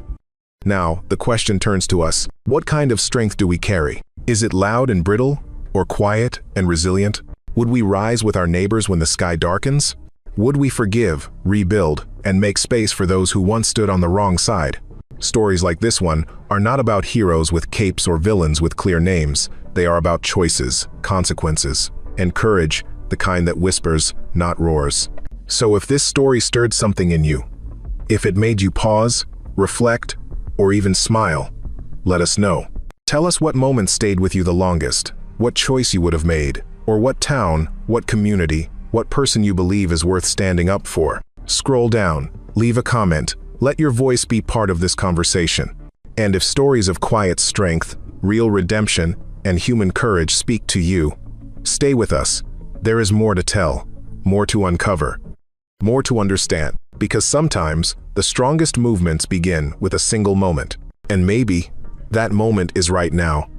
Now, the question turns to us. What kind of strength do we carry? Is it loud and brittle, or quiet and resilient? Would we rise with our neighbors when the sky darkens? Would we forgive, rebuild, and make space for those who once stood on the wrong side? Stories like this one are not about heroes with capes or villains with clear names. They are about choices, consequences, and courage, the kind that whispers, not roars. So if this story stirred something in you, if it made you pause, reflect, or even smile, let us know. Tell us what moment stayed with you the longest, what choice you would have made, or what town, what community, what person you believe is worth standing up for. Scroll down, leave a comment, let your voice be part of this conversation. And if stories of quiet strength, real redemption, and human courage speak to you, stay with us. There is more to tell, more to uncover, more to understand, because sometimes the strongest movements begin with a single moment. And maybe that moment is right now.